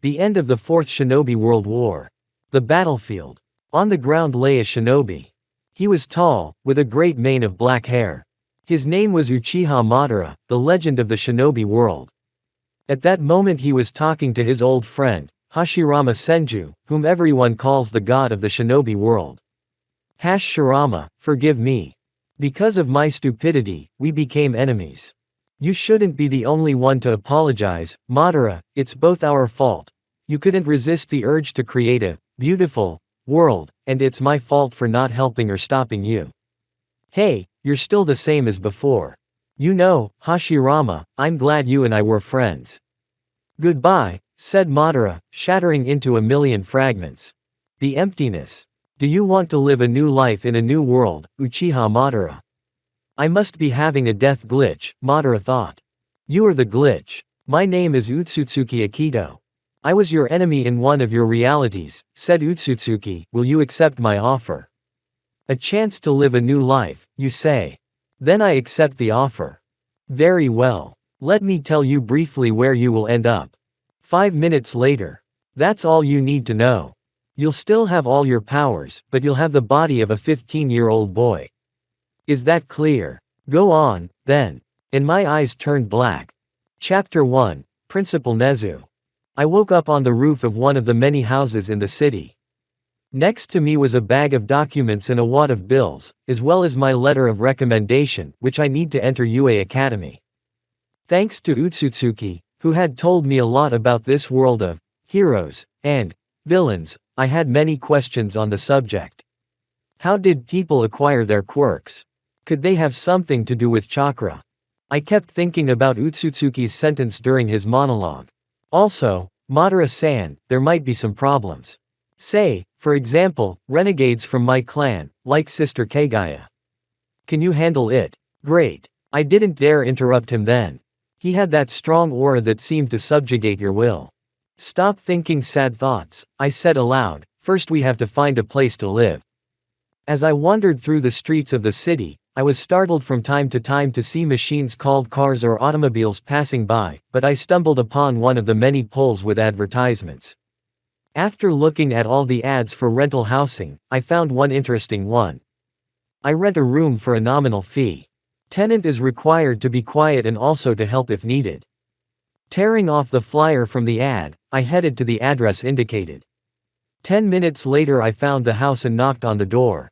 The end of the Fourth Shinobi World War. The battlefield. On the ground lay a shinobi. He was tall, with a great mane of black hair. His name was Uchiha Madara, the legend of the shinobi world. At that moment he was talking to his old friend, Hashirama Senju, whom everyone calls the god of the shinobi world. Shirama, forgive me. Because of my stupidity, we became enemies. You shouldn't be the only one to apologize, Madara, it's both our fault. You couldn't resist the urge to create a beautiful world, and it's my fault for not helping or stopping you. Hey, you're still the same as before. You know, Hashirama, I'm glad you and I were friends. Goodbye, said Madara, shattering into a million fragments. The emptiness. Do you want to live a new life in a new world, Uchiha Madara? I must be having a death glitch, Madara thought. You are the glitch. My name is Utsutsuki Akito. I was your enemy in one of your realities, said Utsutsuki, will you accept my offer? A chance to live a new life, you say. Then I accept the offer. Very well. Let me tell you briefly where you will end up. 5 minutes later. That's all you need to know. You'll still have all your powers, but you'll have the body of a 15-year-old boy. Is that clear? Go on, then. And my eyes turned black. Chapter 1, Principal Nezu. I woke up on the roof of one of the many houses in the city. Next to me was a bag of documents and a wad of bills, as well as my letter of recommendation, which I need to enter UA Academy. Thanks to Utsutsuki, who had told me a lot about this world of heroes and villains, I had many questions on the subject. How did people acquire their quirks? Could they have something to do with chakra? I kept thinking about Utsutsuki's sentence during his monologue. Also, Madara-san, there might be some problems. Say, for example, renegades from my clan, like Sister Kagaya. Can you handle it? Great. I didn't dare interrupt him then. He had that strong aura that seemed to subjugate your will. Stop thinking sad thoughts, I said aloud, first we have to find a place to live. As I wandered through the streets of the city, I was startled from time to time to see machines called cars or automobiles passing by, but I stumbled upon one of the many poles with advertisements. After looking at all the ads for rental housing, I found one interesting one. I rent a room for a nominal fee. Tenant is required to be quiet and also to help if needed. Tearing off the flyer from the ad, I headed to the address indicated. 10 minutes later I found the house and knocked on the door.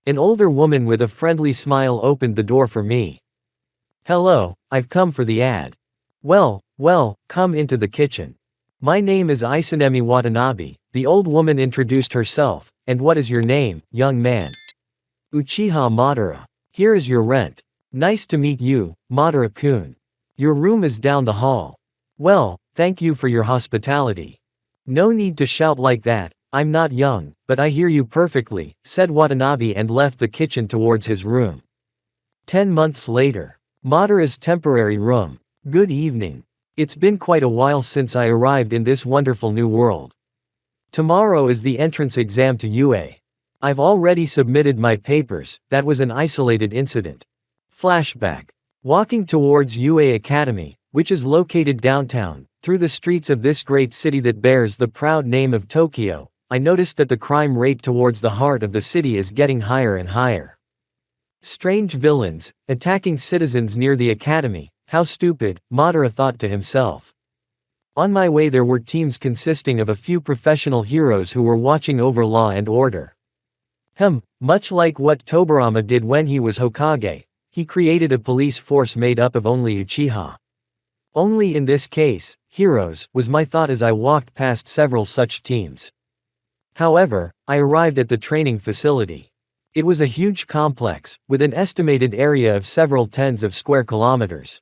An older woman with a friendly smile opened the door for me. Hello, I've come for the ad. Well, come into the kitchen. My name is Isanemi Watanabe, the old woman introduced herself, and what is your name, young man? Uchiha Madara. Here is your rent. Nice to meet you, Madara-kun. Your room is down the hall. Well, thank you for your hospitality. No need to shout like that, I'm not young, but I hear you perfectly, said Watanabe and left the kitchen towards his room. 10 months later. Madara's temporary room. Good evening. It's been quite a while since I arrived in this wonderful new world. Tomorrow is the entrance exam to UA. I've already submitted my papers, that was an isolated incident. Flashback. Walking towards UA Academy, which is located downtown, through the streets of this great city that bears the proud name of Tokyo, I noticed that the crime rate towards the heart of the city is getting higher and higher. Strange villains, attacking citizens near the academy, how stupid, Madara thought to himself. On my way there were teams consisting of a few professional heroes who were watching over law and order. Much like what Tobirama did when he was Hokage, he created a police force made up of only Uchiha. Only in this case, heroes, was my thought as I walked past several such teams. However, I arrived at the training facility. It was a huge complex, with an estimated area of several tens of square kilometers.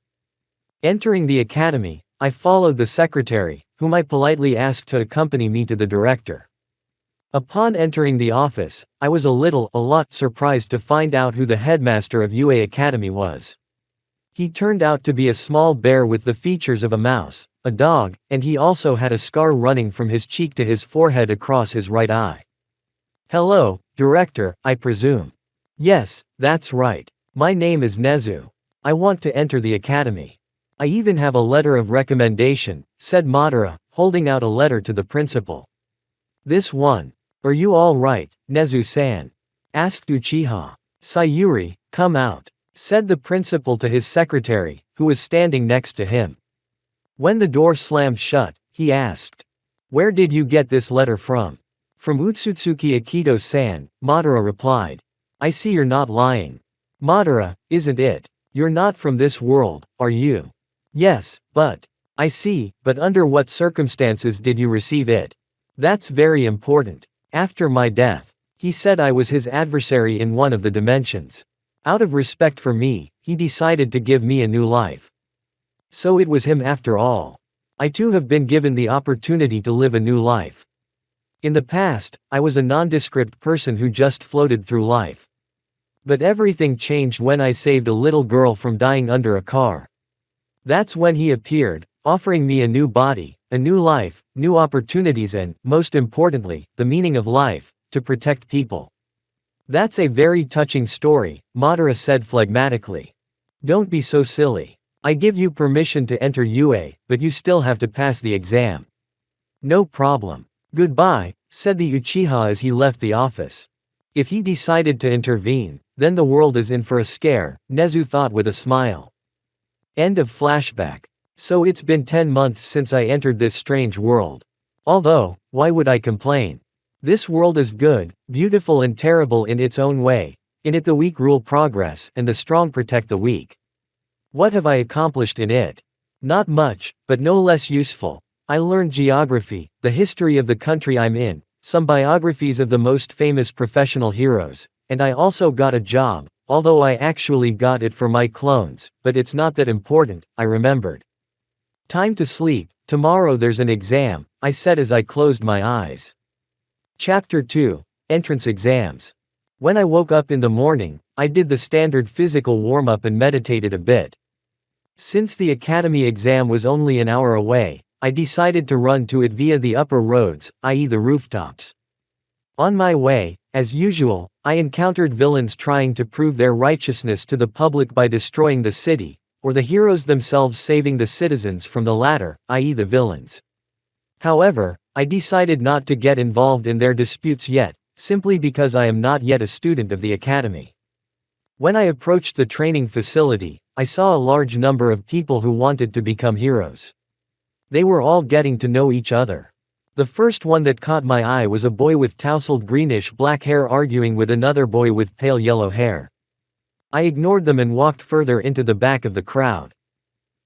Entering the academy, I followed the secretary, whom I politely asked to accompany me to the director. Upon entering the office, I was a lot surprised to find out who the headmaster of UA Academy was. He turned out to be a small bear with the features of a mouse, a dog, and he also had a scar running from his cheek to his forehead across his right eye. Hello, director, I presume. Yes, that's right. My name is Nezu. I want to enter the academy. I even have a letter of recommendation, said Madara, holding out a letter to the principal. This one. Are you all right, Nezu-san? Asked Uchiha. Sayuri, come out, said the principal to his secretary, who was standing next to him. When the door slammed shut, he asked, "Where did you get this letter from?" "From Utsutsuki Akito-san," Madara replied. "I see you're not lying. Madara, isn't it? You're not from this world, are you?" "Yes, but..." "I see, but under what circumstances did you receive it?" "That's very important. After my death. He said I was his adversary in one of the dimensions. Out of respect for me, he decided to give me a new life. So it was him after all. I too have been given the opportunity to live a new life. In the past, I was a nondescript person who just floated through life. But everything changed when I saved a little girl from dying under a car. That's when he appeared, offering me a new body, a new life, new opportunities and, most importantly, the meaning of life, to protect people." "That's a very touching story," Madara said phlegmatically. "Don't be so silly. I give you permission to enter UA, but you still have to pass the exam." "No problem. Goodbye," said the Uchiha as he left the office. If he decided to intervene, then the world is in for a scare, Nezu thought with a smile. End of flashback. So it's been 10 months since I entered this strange world. Although, why would I complain? This world is good, beautiful and terrible in its own way. In it the weak rule progress and the strong protect the weak. What have I accomplished in it? Not much, but no less useful. I learned geography, the history of the country I'm in, some biographies of the most famous professional heroes, and I also got a job, although I actually got it for my clones, but it's not that important, I remembered. Time to sleep, tomorrow there's an exam, I said as I closed my eyes. Chapter 2, Entrance Exams. When I woke up in the morning, I did the standard physical warm-up and meditated a bit. Since the academy exam was only an hour away, I decided to run to it via the upper roads, i.e. the rooftops. On my way, as usual, I encountered villains trying to prove their righteousness to the public by destroying the city, or the heroes themselves saving the citizens from the latter, i.e. the villains. However, I decided not to get involved in their disputes yet, simply because I am not yet a student of the academy. When I approached the training facility, I saw a large number of people who wanted to become heroes. They were all getting to know each other. The first one that caught my eye was a boy with tousled greenish-black hair arguing with another boy with pale yellow hair. I ignored them and walked further into the back of the crowd.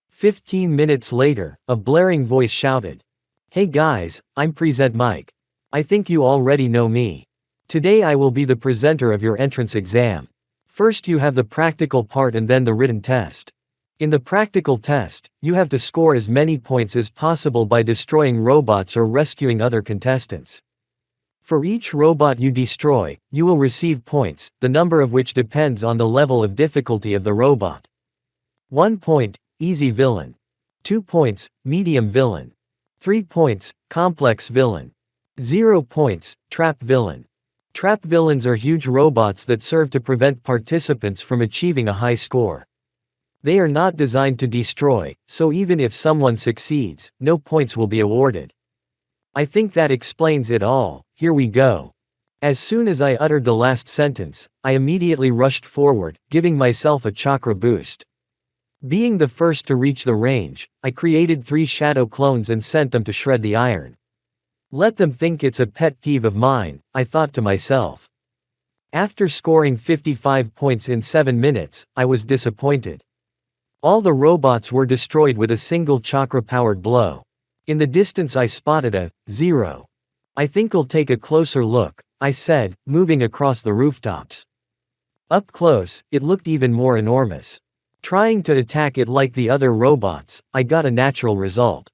15 minutes later, a blaring voice shouted, "Hey guys, I'm Present Mike. I think you already know me. Today I will be the presenter of your entrance exam. First you have the practical part and then the written test. In the practical test, you have to score as many points as possible by destroying robots or rescuing other contestants. For each robot you destroy, you will receive points, the number of which depends on the level of difficulty of the robot. 1 point, easy villain. 2 points, medium villain. 3 points, complex villain. 0 points, trap villain. Trap villains are huge robots that serve to prevent participants from achieving a high score. They are not designed to destroy, so even if someone succeeds, no points will be awarded. I think that explains it all. Here we go. As soon as I uttered the last sentence, I immediately rushed forward, giving myself a chakra boost. Being the first to reach the range, I created 3 shadow clones and sent them to shred the iron. Let them think it's a pet peeve of mine, I thought to myself. After scoring 55 points in 7 minutes, I was disappointed. All the robots were destroyed with a single chakra-powered blow. In the distance I spotted a 0. I think I'll take a closer look, I said, moving across the rooftops. Up close, it looked even more enormous. Trying to attack it like the other robots, I got a natural result.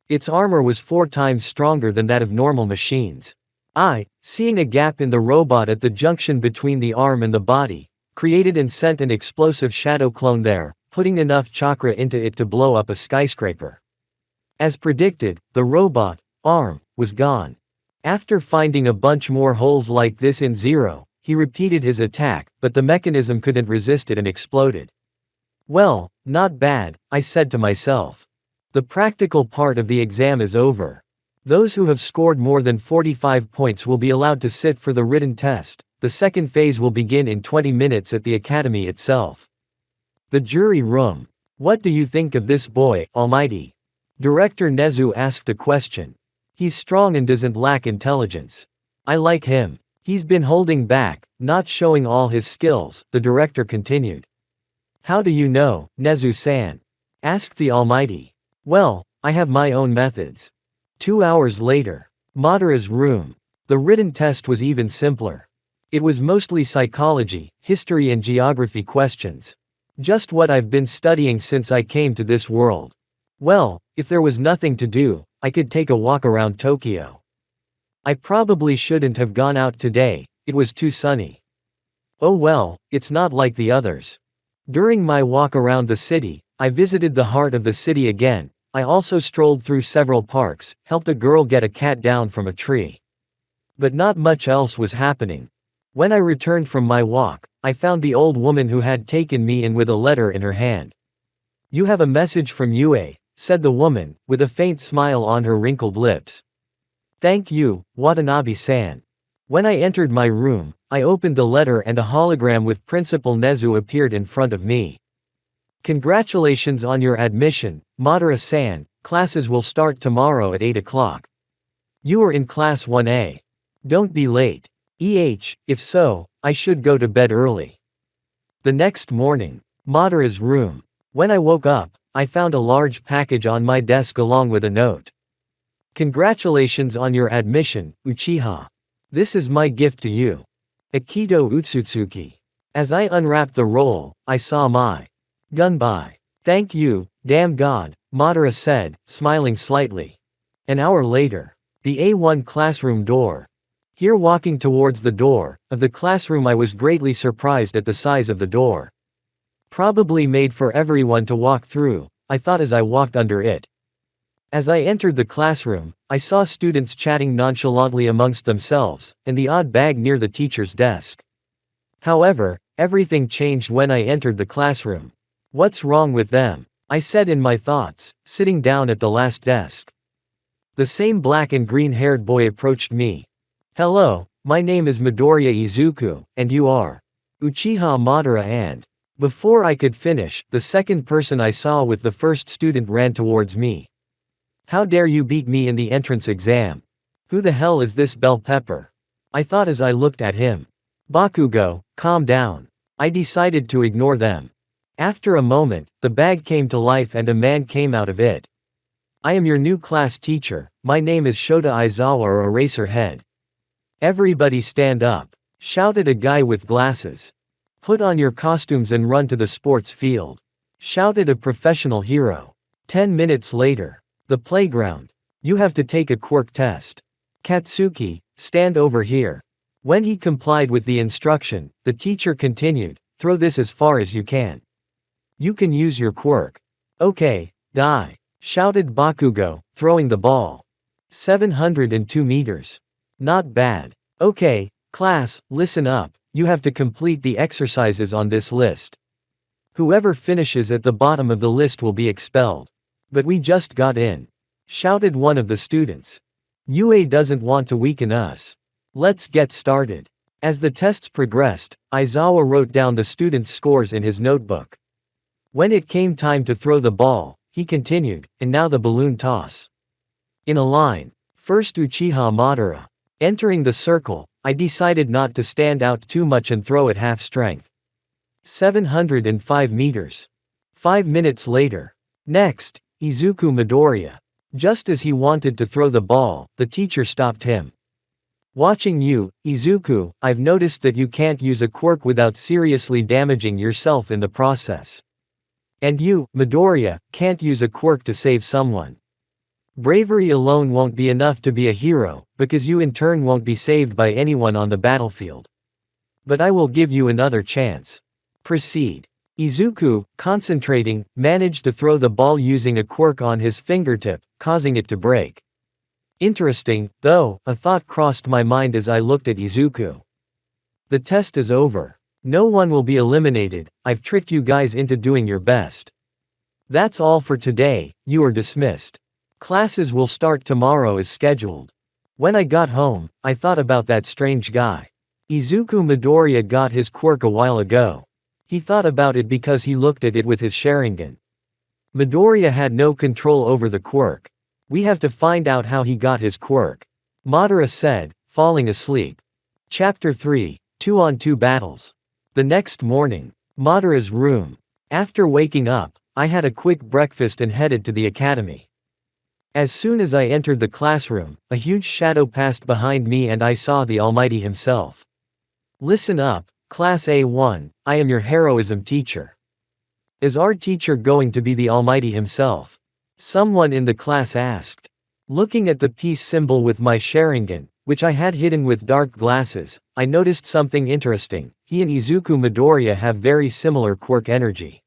Its armor was 4 times stronger than that of normal machines. I, seeing a gap in the robot at the junction between the arm and the body, created and sent an explosive shadow clone there, putting enough chakra into it to blow up a skyscraper. As predicted, the robot arm was gone. After finding a bunch more holes like this in 0, he repeated his attack, but the mechanism couldn't resist it and exploded. Well, not bad, I said to myself. The practical part of the exam is over. Those who have scored more than 45 points will be allowed to sit for the written test. The second phase will begin in 20 minutes at the academy itself. The jury room. What do you think of this boy, Almighty? Director Nezu asked a question. He's strong and doesn't lack intelligence. I like him. He's been holding back, not showing all his skills, the director continued. How do you know, Nezu-san? Asked the Almighty. Well, I have my own methods. 2 hours later. Madara's room. The written test was even simpler. It was mostly psychology, history and geography questions. Just what I've been studying since I came to this world. Well, if there was nothing to do, I could take a walk around Tokyo. I probably shouldn't have gone out today, it was too sunny. Oh well, it's not like the others. During my walk around the city, I visited the heart of the city again. I also strolled through several parks, helped a girl get a cat down from a tree. But not much else was happening. When I returned from my walk, I found the old woman who had taken me in with a letter in her hand. You have a message from Yue, said the woman, with a faint smile on her wrinkled lips. Thank you, Watanabe-san. When I entered my room, I opened the letter and a hologram with Principal Nezu appeared in front of me. Congratulations on your admission, Madara-san, classes will start tomorrow at 8 o'clock. You are in class 1A. Don't be late. If so, I should go to bed early. The next morning. Madara's room. When I woke up, I found a large package on my desk along with a note. Congratulations on your admission, Uchiha. This is my gift to you. Akito Utsutsuki. As I unwrapped the roll, I saw my gunbai. Thank you, damn God, Madara said, smiling slightly. An hour later. The A1 classroom door. Here walking towards the door of the classroom I was greatly surprised at the size of the door. Probably made for everyone to walk through, I thought as I walked under it. As I entered the classroom, I saw students chatting nonchalantly amongst themselves, and the odd bag near the teacher's desk. However, everything changed when I entered the classroom. What's wrong with them? I said in my thoughts, sitting down at the last desk. The same black and green-haired boy approached me. Hello, my name is Midoriya Izuku, and you are? Uchiha Madara and. Before I could finish, the second person I saw with the first student ran towards me. How dare you beat me in the entrance exam? Who the hell is this bell pepper? I thought as I looked at him. Bakugo, calm down. I decided to ignore them. After a moment, the bag came to life and a man came out of it. I am your new class teacher, my name is Shota Aizawa or Eraserhead. Everybody stand up, shouted a guy with glasses. Put on your costumes and run to the sports field, shouted a professional hero. 10 minutes later. The playground. You have to take a quirk test. Katsuki, stand over here. When he complied with the instruction, the teacher continued, throw this as far as you can. You can use your quirk. Okay, die, shouted Bakugo, throwing the ball. 702 meters. Not bad. Okay, class, listen up, you have to complete the exercises on this list. Whoever finishes at the bottom of the list will be expelled. But we just got in, shouted one of the students. Yue doesn't want to weaken us. Let's get started. As the tests progressed, Aizawa wrote down the students' scores in his notebook. When it came time to throw the ball, he continued, and now the balloon toss. In a line. First Uchiha Madara. Entering the circle, I decided not to stand out too much and throw at half strength. 705 meters. 5 minutes later. Next, Izuku Midoriya. Just as he wanted to throw the ball, the teacher stopped him. Watching you, Izuku, I've noticed that you can't use a quirk without seriously damaging yourself in the process. And you, Midoriya, can't use a quirk to save someone. Bravery alone won't be enough to be a hero, because you in turn won't be saved by anyone on the battlefield. But I will give you another chance. Proceed. Izuku, concentrating, managed to throw the ball using a quirk on his fingertip, causing it to break. Interesting, though, a thought crossed my mind as I looked at Izuku. The test is over. No one will be eliminated, I've tricked you guys into doing your best. That's all for today, you are dismissed. Classes will start tomorrow as scheduled. When I got home, I thought about that strange guy. Izuku Midoriya got his quirk a while ago. He thought about it because he looked at it with his Sharingan. Midoriya had no control over the quirk. We have to find out how he got his quirk. Madara said, falling asleep. Chapter 3, 2-on-2 Battles. The next morning. Madara's room. After waking up, I had a quick breakfast and headed to the academy. As soon as I entered the classroom, a huge shadow passed behind me and I saw the Almighty himself. Listen up, Class A1, I am your heroism teacher. Is our teacher going to be the Almighty himself? Someone in the class asked. Looking at the peace symbol with my Sharingan, which I had hidden with dark glasses, I noticed something interesting. He and Izuku Midoriya have very similar quirk energy.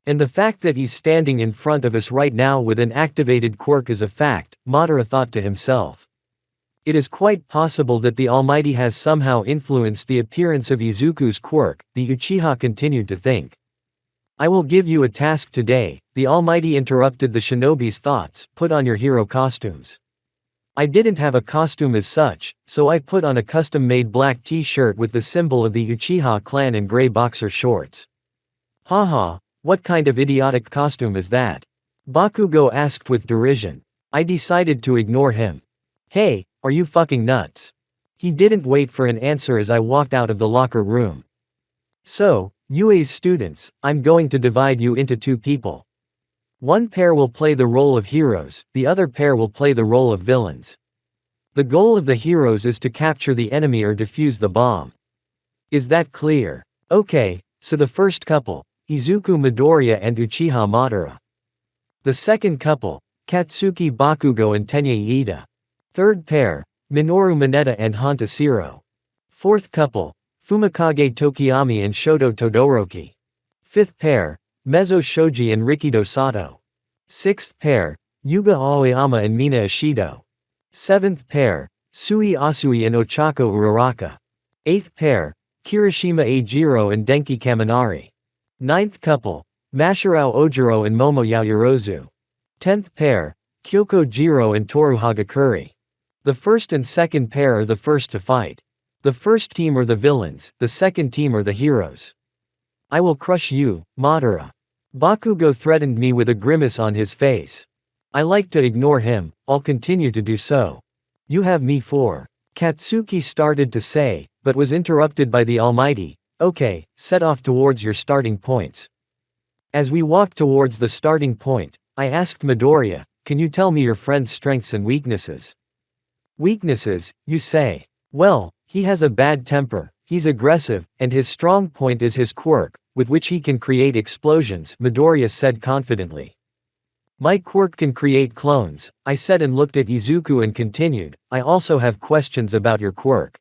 And the fact that he's standing in front of us right now with an activated quirk is a fact, Madara thought to himself. It is quite possible that the Almighty has somehow influenced the appearance of Izuku's quirk, the Uchiha continued to think. I will give you a task today, the Almighty interrupted the shinobi's thoughts, put on your hero costumes. I didn't have a costume as such, so I put on a custom-made black t-shirt with the symbol of the Uchiha clan and gray boxer shorts. Haha, what kind of idiotic costume is that? Bakugo asked with derision. I decided to ignore him. Hey, are you fucking nuts? He didn't wait for an answer as I walked out of the locker room. So, UA's students, I'm going to divide you into two people. One pair will play the role of heroes, the other pair will play the role of villains. The goal of the heroes is to capture the enemy or defuse the bomb. Is that clear? Okay, so the first couple, Izuku Midoriya and Uchiha Madara. The second couple, Katsuki Bakugo and Tenya Iida. Third pair, Minoru Mineta and Hanta Shiro. Fourth couple, Fumikage Tokiyami and Shoto Todoroki. Fifth pair, Mezzo Shoji and Rikido Sato. Sixth pair, Yuga Aoyama and Mina Ishido. Seventh pair, Sui Asui and Ochako Uraraka. Eighth pair, Kirishima Eijiro and Denki Kaminari. Ninth couple, Mashirao Ojiro and Momo Yaoyorozu. 10th pair, Kyoko Jiro and Toru Hagakure. The first and second pair are the first to fight. The first team are the villains, the second team are the heroes. I will crush you, Madara. Bakugo threatened me with a grimace on his face. I like to ignore him, I'll continue to do so. You have me for. Katsuki started to say, but was interrupted by the Almighty. Okay, set off towards your starting points. As we walked towards the starting point, I asked Midoriya, can you tell me your friend's strengths and weaknesses? Weaknesses, you say? Well, he has a bad temper, he's aggressive, and his strong point is his quirk, with which he can create explosions, Midoriya said confidently. My quirk can create clones, I said and looked at Izuku and continued, I also have questions about your quirk.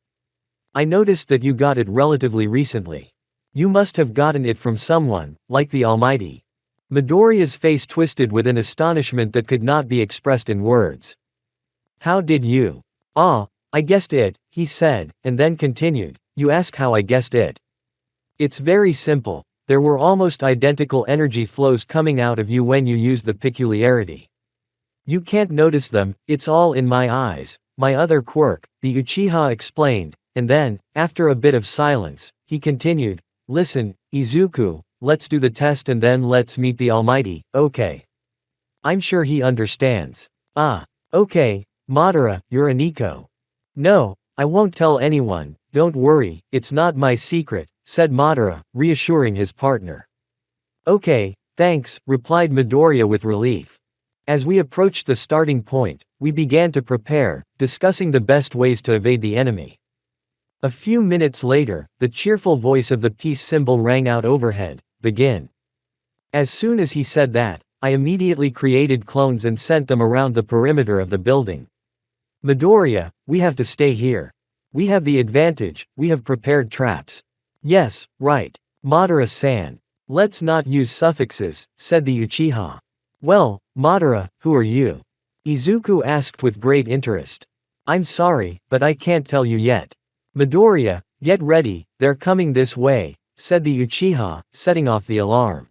I noticed that you got it relatively recently. You must have gotten it from someone, like the Almighty. Midoriya's face twisted with an astonishment that could not be expressed in words. How did you? I guessed it, he said, and then continued, you ask how I guessed it. It's very simple, there were almost identical energy flows coming out of you when you used the peculiarity. You can't notice them, it's all in my eyes, my other quirk, the Uchiha explained, and then, after a bit of silence, he continued, listen, Izuku, let's do the test and then let's meet the Almighty, okay? I'm sure he understands. Okay, Madara, you're a Nico. No, I won't tell anyone, don't worry, it's not my secret, said Madara, reassuring his partner. Okay, thanks, replied Midoriya with relief. As we approached the starting point, we began to prepare, discussing the best ways to evade the enemy. A few minutes later, the cheerful voice of the peace symbol rang out overhead, begin. As soon as he said that, I immediately created clones and sent them around the perimeter of the building. Midoriya, we have to stay here. We have the advantage, we have prepared traps. Yes, right. Madara-san. Let's not use suffixes, said the Uchiha. Well, Madara, who are you? Izuku asked with great interest. I'm sorry, but I can't tell you yet. Midoriya, get ready, they're coming this way, said the Uchiha, setting off the alarm.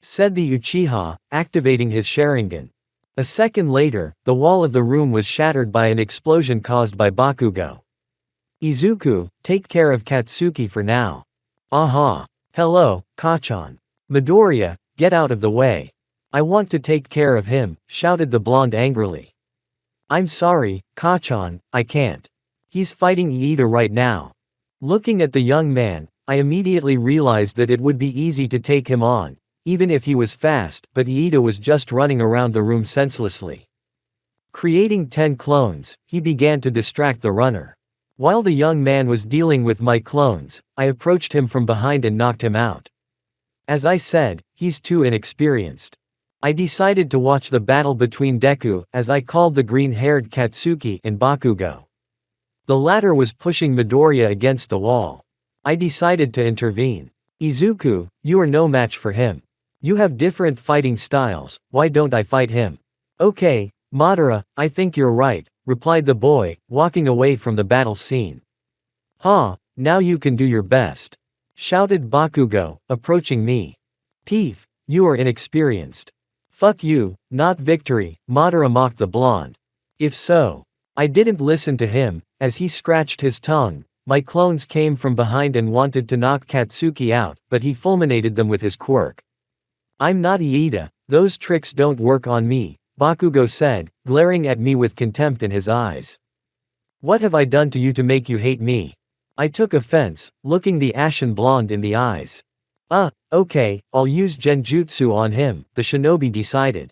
said the Uchiha, activating his Sharingan. A second later, the wall of the room was shattered by an explosion caused by Bakugo. Izuku, take care of Katsuki for now. Aha. Hello, Kachan. Midoriya, get out of the way. I want to take care of him, shouted the blonde angrily. I'm sorry, Kachan, I can't. He's fighting Iida right now. Looking at the young man, I immediately realized that it would be easy to take him on, even if he was fast, but Iida was just running around the room senselessly. Creating 10 clones, he began to distract the runner. While the young man was dealing with my clones, I approached him from behind and knocked him out. As I said, he's too inexperienced. I decided to watch the battle between Deku, as I called the green-haired Katsuki, and Bakugo. The latter was pushing Midoriya against the wall. I decided to intervene. Izuku, you are no match for him. You have different fighting styles, why don't I fight him? Okay, Madara, I think you're right, replied the boy, walking away from the battle scene. Huh, now you can do your best, shouted Bakugo, approaching me. Peef, you are inexperienced. Fuck you, not victory, Madara mocked the blonde. If so. I didn't listen to him, as he scratched his tongue. My clones came from behind and wanted to knock Katsuki out, but he fulminated them with his quirk. I'm not Iida, those tricks don't work on me, Bakugo said, glaring at me with contempt in his eyes. What have I done to you to make you hate me? I took offense, looking the ashen blonde in the eyes. Okay, I'll use Genjutsu on him, the shinobi decided.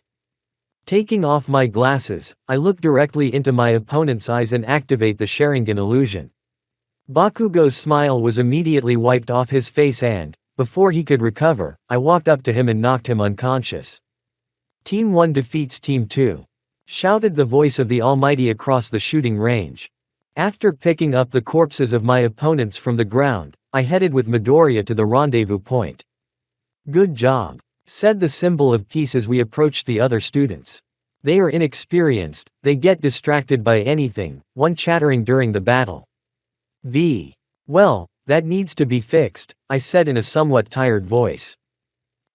Taking off my glasses, I look directly into my opponent's eyes and activate the Sharingan illusion. Bakugo's smile was immediately wiped off his face and, before he could recover, I walked up to him and knocked him unconscious. Team 1 defeats Team 2. Shouted the voice of the Almighty across the shooting range. After picking up the corpses of my opponents from the ground, I headed with Midoriya to the rendezvous point. Good job, said the symbol of peace as we approached the other students. They are inexperienced, they get distracted by anything, one chattering during the battle. Well, that needs to be fixed, I said in a somewhat tired voice.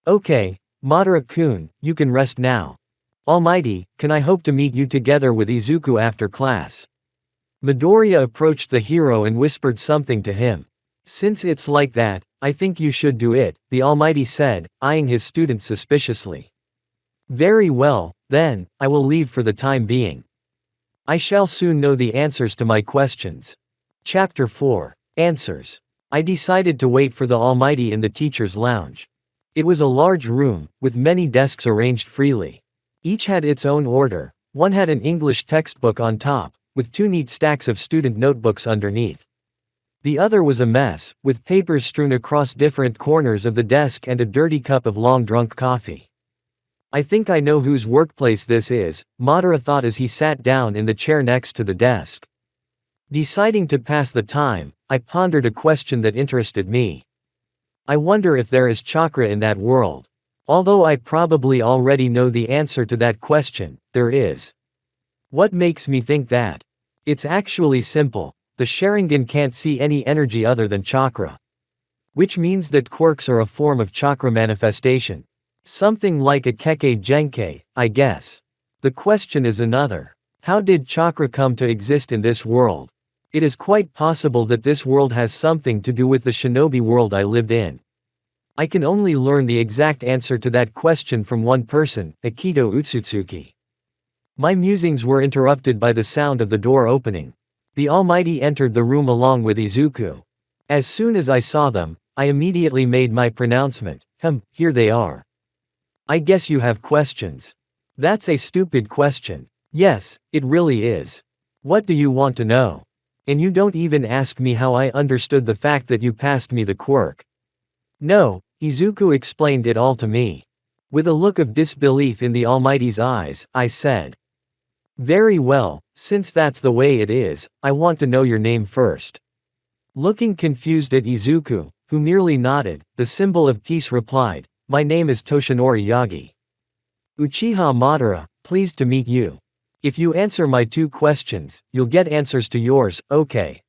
Okay, Madara-kun, you can rest now. Almighty, can I hope to meet you together with Izuku after class? Midoriya approached the hero and whispered something to him. Since it's like that, I think you should do it, the Almighty said, eyeing his student suspiciously. Very well, then, I will leave for the time being. I shall soon know the answers to my questions. Chapter 4. Answers. I decided to wait for the Almighty in the teacher's lounge. It was a large room, with many desks arranged freely. Each had its own order. One had an English textbook on top, with 2 neat stacks of student notebooks underneath. The other was a mess, with papers strewn across different corners of the desk and a dirty cup of long-drunk coffee. I think I know whose workplace this is, Madara thought as he sat down in the chair next to the desk. Deciding to pass the time, I pondered a question that interested me. I wonder if there is chakra in that world. Although I probably already know the answer to that question, there is. What makes me think that? It's actually simple. The Sharingan can't see any energy other than chakra. Which means that quirks are a form of chakra manifestation. Something like a Kekkei Genkei, I guess. The question is another. How did chakra come to exist in this world? It is quite possible that this world has something to do with the shinobi world I lived in. I can only learn the exact answer to that question from one person, Akito Utsutsuki. My musings were interrupted by the sound of the door opening. The Almighty entered the room along with Izuku. As soon as I saw them, I immediately made my pronouncement. Here they are. I guess you have questions. That's a stupid question. Yes, it really is. What do you want to know? And you don't even ask me how I understood the fact that you passed me the quirk. No, Izuku explained it all to me. With a look of disbelief in the Almighty's eyes, I said. Very well, since that's the way it is, I want to know your name first. Looking confused at Izuku, who merely nodded, the symbol of peace replied, my name is Toshinori Yagi. Uchiha Madara, pleased to meet you. If you answer my 2 questions, you'll get answers to yours, okay?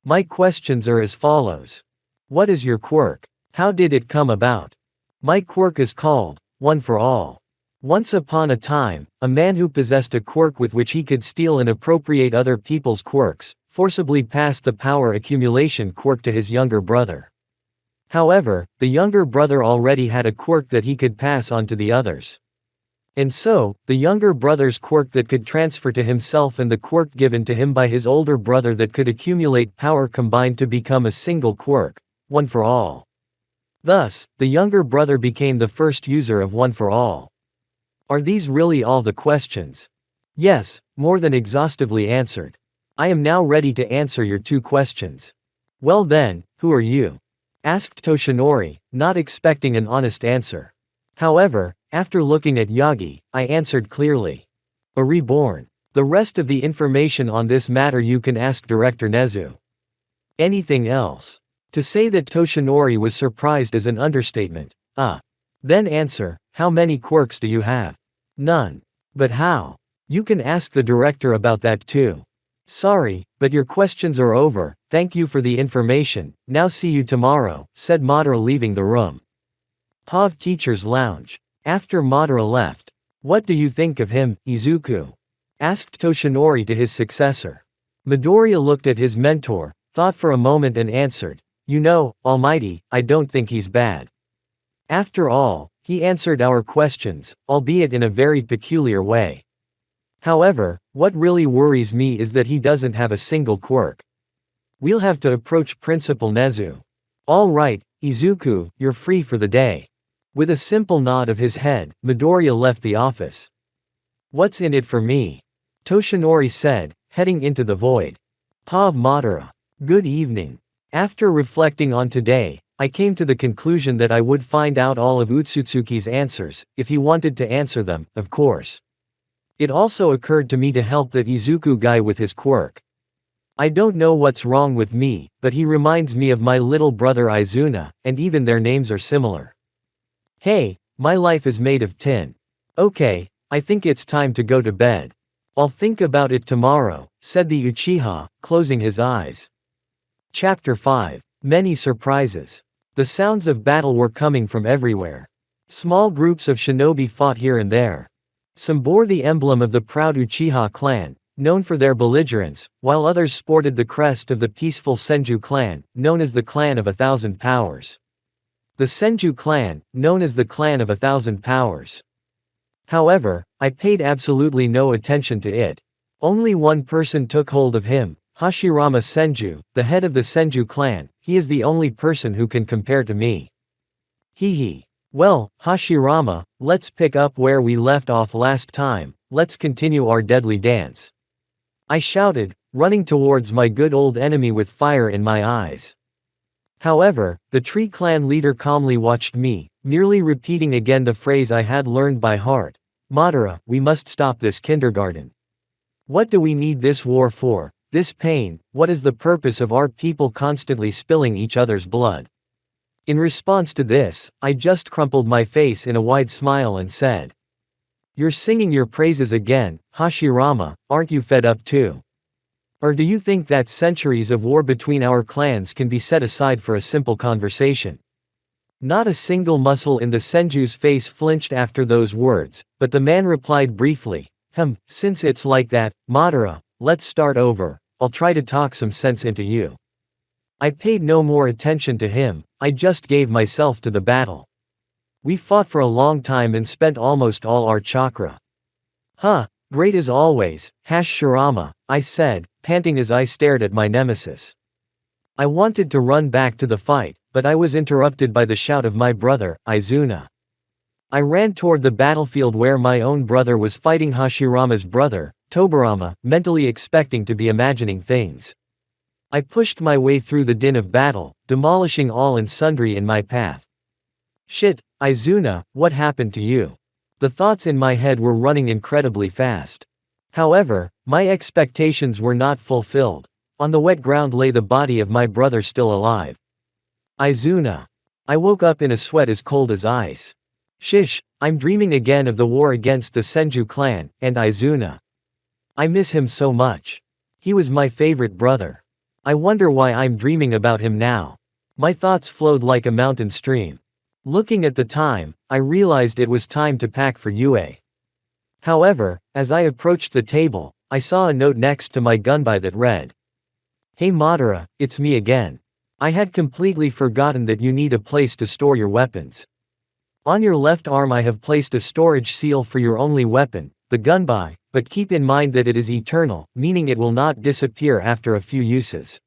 My questions are as follows. What is your quirk? How did it come about? My quirk is called, One for All. Once upon a time, a man who possessed a quirk with which he could steal and appropriate other people's quirks, forcibly passed the power accumulation quirk to his younger brother. However, the younger brother already had a quirk that he could pass on to the others. And so, the younger brother's quirk that could transfer to himself and the quirk given to him by his older brother that could accumulate power combined to become a single quirk, One for All. Thus, the younger brother became the first user of One for All. Are these really all the questions? Yes, more than exhaustively answered. I am now ready to answer your 2 questions. Well then, who are you? Asked Toshinori, not expecting an honest answer. However, after looking at Yagi, I answered clearly. A reborn. The rest of the information on this matter you can ask Director Nezu. Anything else? To say that Toshinori was surprised is an understatement. Then answer, how many quirks do you have? None. But how? You can ask the director about that too. Sorry, but your questions are over, thank you for the information, now see you tomorrow, said Madara leaving the room. POV Teacher's Lounge. After Madara left. What do you think of him, Izuku? Asked Toshinori to his successor. Midoriya looked at his mentor, thought for a moment and answered, you know, Almighty, I don't think he's bad. After all, he answered our questions, albeit in a very peculiar way. However, what really worries me is that he doesn't have a single quirk. We'll have to approach Principal Nezu. All right, Izuku, you're free for the day. With a simple nod of his head, Midoriya left the office. What's in it for me? Toshinori said, heading into the void. POV Madara. Good evening. After reflecting on today, I came to the conclusion that I would find out all of Utsutsuki's answers, if he wanted to answer them, of course. It also occurred to me to help that Izuku guy with his quirk. I don't know what's wrong with me, but he reminds me of my little brother Izuna, and even their names are similar. Hey, my life is made of tin. Okay, I think it's time to go to bed. I'll think about it tomorrow, said the Uchiha, closing his eyes. Chapter 5. Many surprises. The sounds of battle were coming from everywhere. Small groups of shinobi fought here and there. Some bore the emblem of the proud Uchiha clan, known for their belligerence, while others sported the crest of the peaceful Senju clan, known as the Clan of 1,000 Powers. The Senju clan, known as the Clan of 1,000 Powers. However, I paid absolutely no attention to it. Only one person took hold of him, Hashirama Senju, the head of the Senju clan. He is the only person who can compare to me. Hee. Well, Hashirama, let's pick up where we left off last time, let's continue our deadly dance. I shouted, running towards my good old enemy with fire in my eyes. However, the Tree Clan leader calmly watched me, merely repeating again the phrase I had learned by heart. Madara, we must stop this kindergarten. What do we need this war for? This pain, what is the purpose of our people constantly spilling each other's blood? In response to this, I just crumpled my face in a wide smile and said. You're singing your praises again, Hashirama, aren't you fed up too? Or do you think that centuries of war between our clans can be set aside for a simple conversation? Not a single muscle in the Senju's face flinched after those words, but the man replied briefly, since it's like that, Madara, let's start over, I'll try to talk some sense into you. I paid no more attention to him, I just gave myself to the battle. We fought for a long time and spent almost all our chakra. Great as always, Hashirama, I said, panting as I stared at my nemesis. I wanted to run back to the fight, but I was interrupted by the shout of my brother, Izuna. I ran toward the battlefield where my own brother was fighting Hashirama's brother, Tobirama, mentally expecting to be imagining things. I pushed my way through the din of battle, demolishing all and sundry in my path. Shit, Izuna, what happened to you? The thoughts in my head were running incredibly fast. However, my expectations were not fulfilled. On the wet ground lay the body of my brother still alive. Izuna. I woke up in a sweat as cold as ice. Shish, I'm dreaming again of the war against the Senju clan, and Izuna. I miss him so much. He was my favorite brother. I wonder why I'm dreaming about him now. My thoughts flowed like a mountain stream. Looking at the time, I realized it was time to pack for UA. However, as I approached the table, I saw a note next to my gunby that read, "Hey Madara, it's me again. I had completely forgotten that you need a place to store your weapons. On your left arm I have placed a storage seal for your only weapon, the gunby, but keep in mind that it is eternal, meaning it will not disappear after a few uses.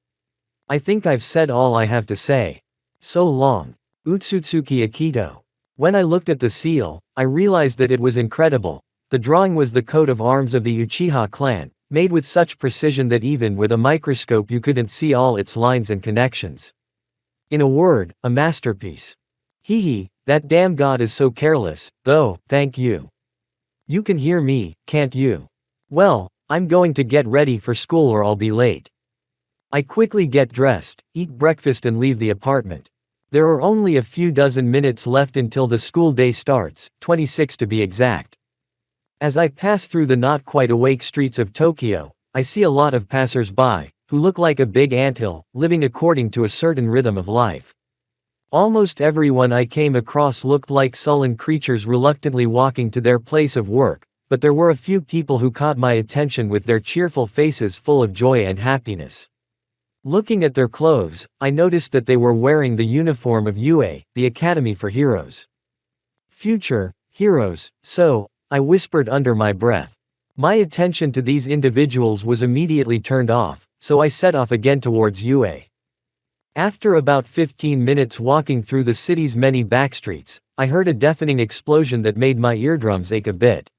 I think I've said all I have to say. So long. Utsutsuki Akito." When I looked at the seal, I realized that it was incredible. The drawing was the coat of arms of the Uchiha clan, made with such precision that even with a microscope you couldn't see all its lines and connections. In a word, a masterpiece. Hee, that damn god is so careless, though, thank you. You can hear me, can't you? Well, I'm going to get ready for school or I'll be late. I quickly get dressed, eat breakfast and leave the apartment. There are only a few dozen minutes left until the school day starts, 26 to be exact. As I pass through the not quite awake streets of Tokyo, I see a lot of passers-by, who look like a big anthill, living according to a certain rhythm of life. Almost everyone I came across looked like sullen creatures reluctantly walking to their place of work, but there were a few people who caught my attention with their cheerful faces full of joy and happiness. Looking at their clothes, I noticed that they were wearing the uniform of UA, the Academy for Heroes. Future heroes, so, I whispered under my breath. My attention to these individuals was immediately turned off, so I set off again towards UA. After about 15 minutes walking through the city's many backstreets, I heard a deafening explosion that made my eardrums ache a bit.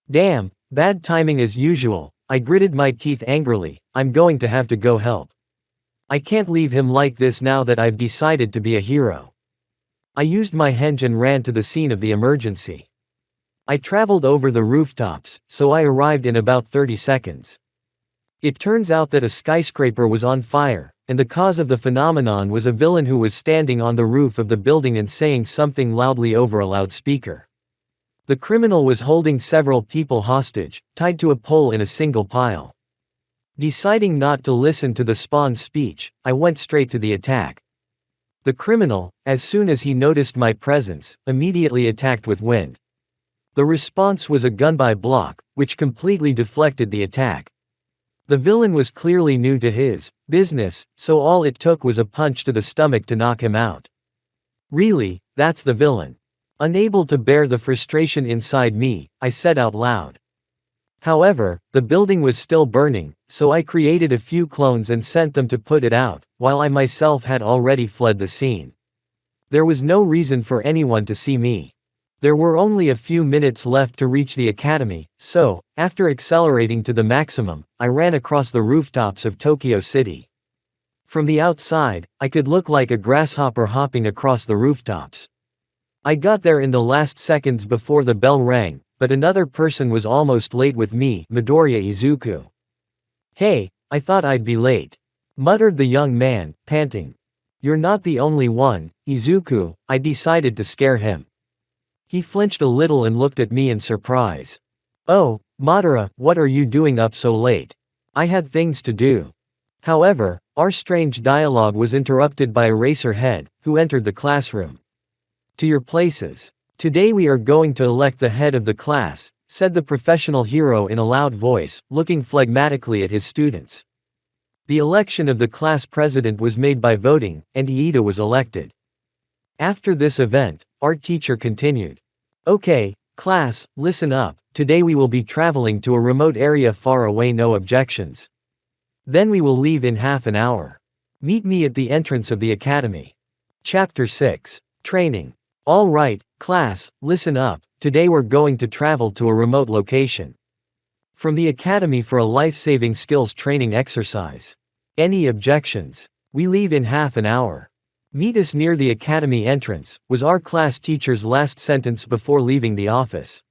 Damn, bad timing as usual, I gritted my teeth angrily. I'm going to have to go help. I can't leave him like this now that I've decided to be a hero. I used my henge and ran to the scene of the emergency. I traveled over the rooftops, so I arrived in about 30 seconds. It turns out that a skyscraper was on fire, and the cause of the phenomenon was a villain who was standing on the roof of the building and saying something loudly over a loudspeaker. The criminal was holding several people hostage, tied to a pole in a single pile. Deciding not to listen to the spawn's speech, I went straight to the attack. The criminal, as soon as he noticed my presence, immediately attacked with wind. The response was a gunby block, which completely deflected the attack. The villain was clearly new to his business, so all it took was a punch to the stomach to knock him out. Really, that's the villain. Unable to bear the frustration inside me, I said out loud. However, the building was still burning, so I created a few clones and sent them to put it out, while I myself had already fled the scene. There was no reason for anyone to see me. There were only a few minutes left to reach the academy, so, after accelerating to the maximum, I ran across the rooftops of Tokyo City. From the outside, I could look like a grasshopper hopping across the rooftops. I got there in the last seconds before the bell rang, but another person was almost late with me, Midoriya Izuku. "Hey, I thought I'd be late," muttered the young man, panting. "You're not the only one, Izuku," I decided to scare him. He flinched a little and looked at me in surprise. "Oh, Madara, what are you doing up so late? I had things to do." However, our strange dialogue was interrupted by Eraserhead, who entered the classroom. "To your places. Today we are going to elect the head of the class," said the professional hero in a loud voice, looking phlegmatically at his students. The election of the class president was made by voting, and Iida was elected. After this event, our teacher continued. "Okay, class, listen up. Today we will be traveling to a remote area far away, no objections. Then we will leave in half an hour. Meet me at the entrance of the academy." Chapter 6. Training. All right, class, listen up. Today we're going to travel to a remote location. From the academy for a life-saving skills training exercise. Any objections? We leave in half an hour. Meet us near the academy entrance, was our class teacher's last sentence before leaving the office.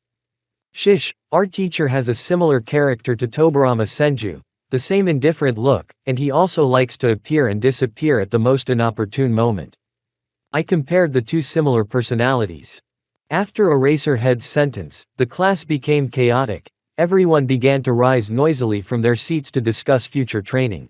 Shish, our teacher has a similar character to Tobirama Senju, the same indifferent look, and he also likes to appear and disappear at the most inopportune moment. I compared the two similar personalities. After Eraserhead's sentence, the class became chaotic. Everyone began to rise noisily from their seats to discuss future training.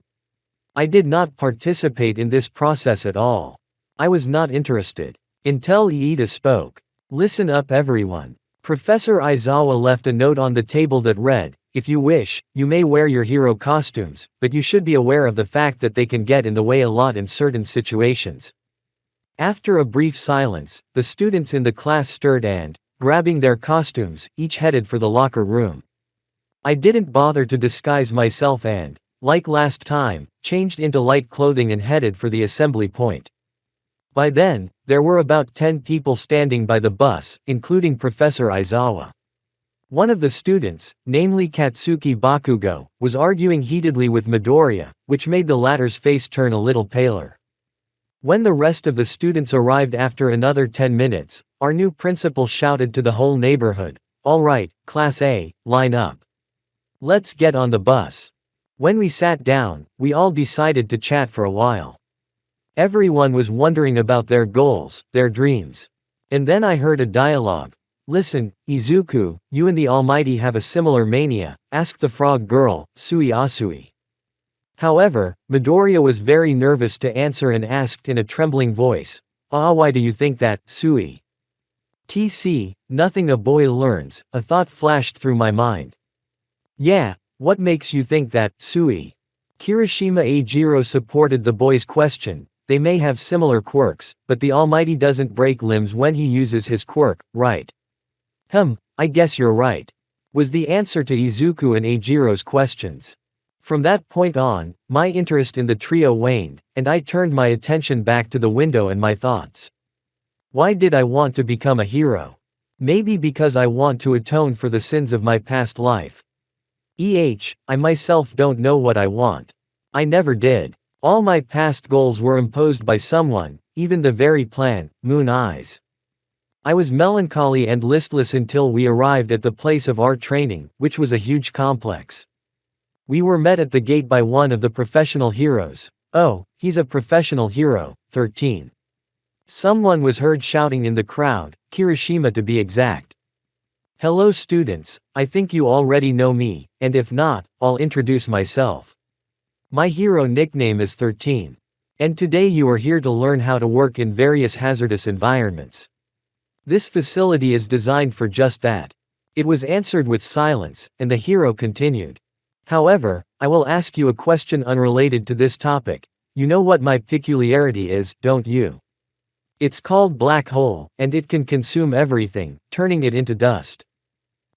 I did not participate in this process at all. I was not interested. Until Iida spoke. Listen up everyone. Professor Aizawa left a note on the table that read, if you wish, you may wear your hero costumes, but you should be aware of the fact that they can get in the way a lot in certain situations. After a brief silence, the students in the class stirred and, grabbing their costumes, each headed for the locker room. I didn't bother to disguise myself and, like last time, changed into light clothing and headed for the assembly point. By then, there were about 10 people standing by the bus, including Professor Aizawa. One of the students, namely Katsuki Bakugo, was arguing heatedly with Midoriya, which made the latter's face turn a little paler. When the rest of the students arrived after another 10 minutes, our new principal shouted to the whole neighborhood, "All right, Class A, line up. Let's get on the bus." When we sat down, we all decided to chat for a while. Everyone was wondering about their goals, their dreams. And then I heard a dialogue. "Listen, Izuku, you and the Almighty have a similar mania," asked the frog girl, Sui Asui. However, Midoriya was very nervous to answer and asked in a trembling voice, why do you think that, Sui?" "TC, nothing a boy learns," a thought flashed through my mind. "Yeah, what makes you think that, Sui?" Kirishima Eijiro supported the boy's question. "They may have similar quirks, but the Almighty doesn't break limbs when he uses his quirk, right?" I guess you're right," was the answer to Izuku and Eijiro's questions. From that point on, my interest in the trio waned, and I turned my attention back to the window and my thoughts. Why did I want to become a hero? Maybe because I want to atone for the sins of my past life. I myself don't know what I want. I never did. All my past goals were imposed by someone, even the very plan, Moon Eyes. I was melancholy and listless until we arrived at the place of our training, which was a huge complex. We were met at the gate by one of the professional heroes. "Oh, he's a professional hero, 13. Someone was heard shouting in the crowd, Kirishima to be exact. "Hello students, I think you already know me, and if not, I'll introduce myself. My hero nickname is 13. And today you are here to learn how to work in various hazardous environments. This facility is designed for just that." It was answered with silence, and the hero continued. "However, I will ask you a question unrelated to this topic. You know what my peculiarity is, don't you? It's called black hole, and it can consume everything, turning it into dust.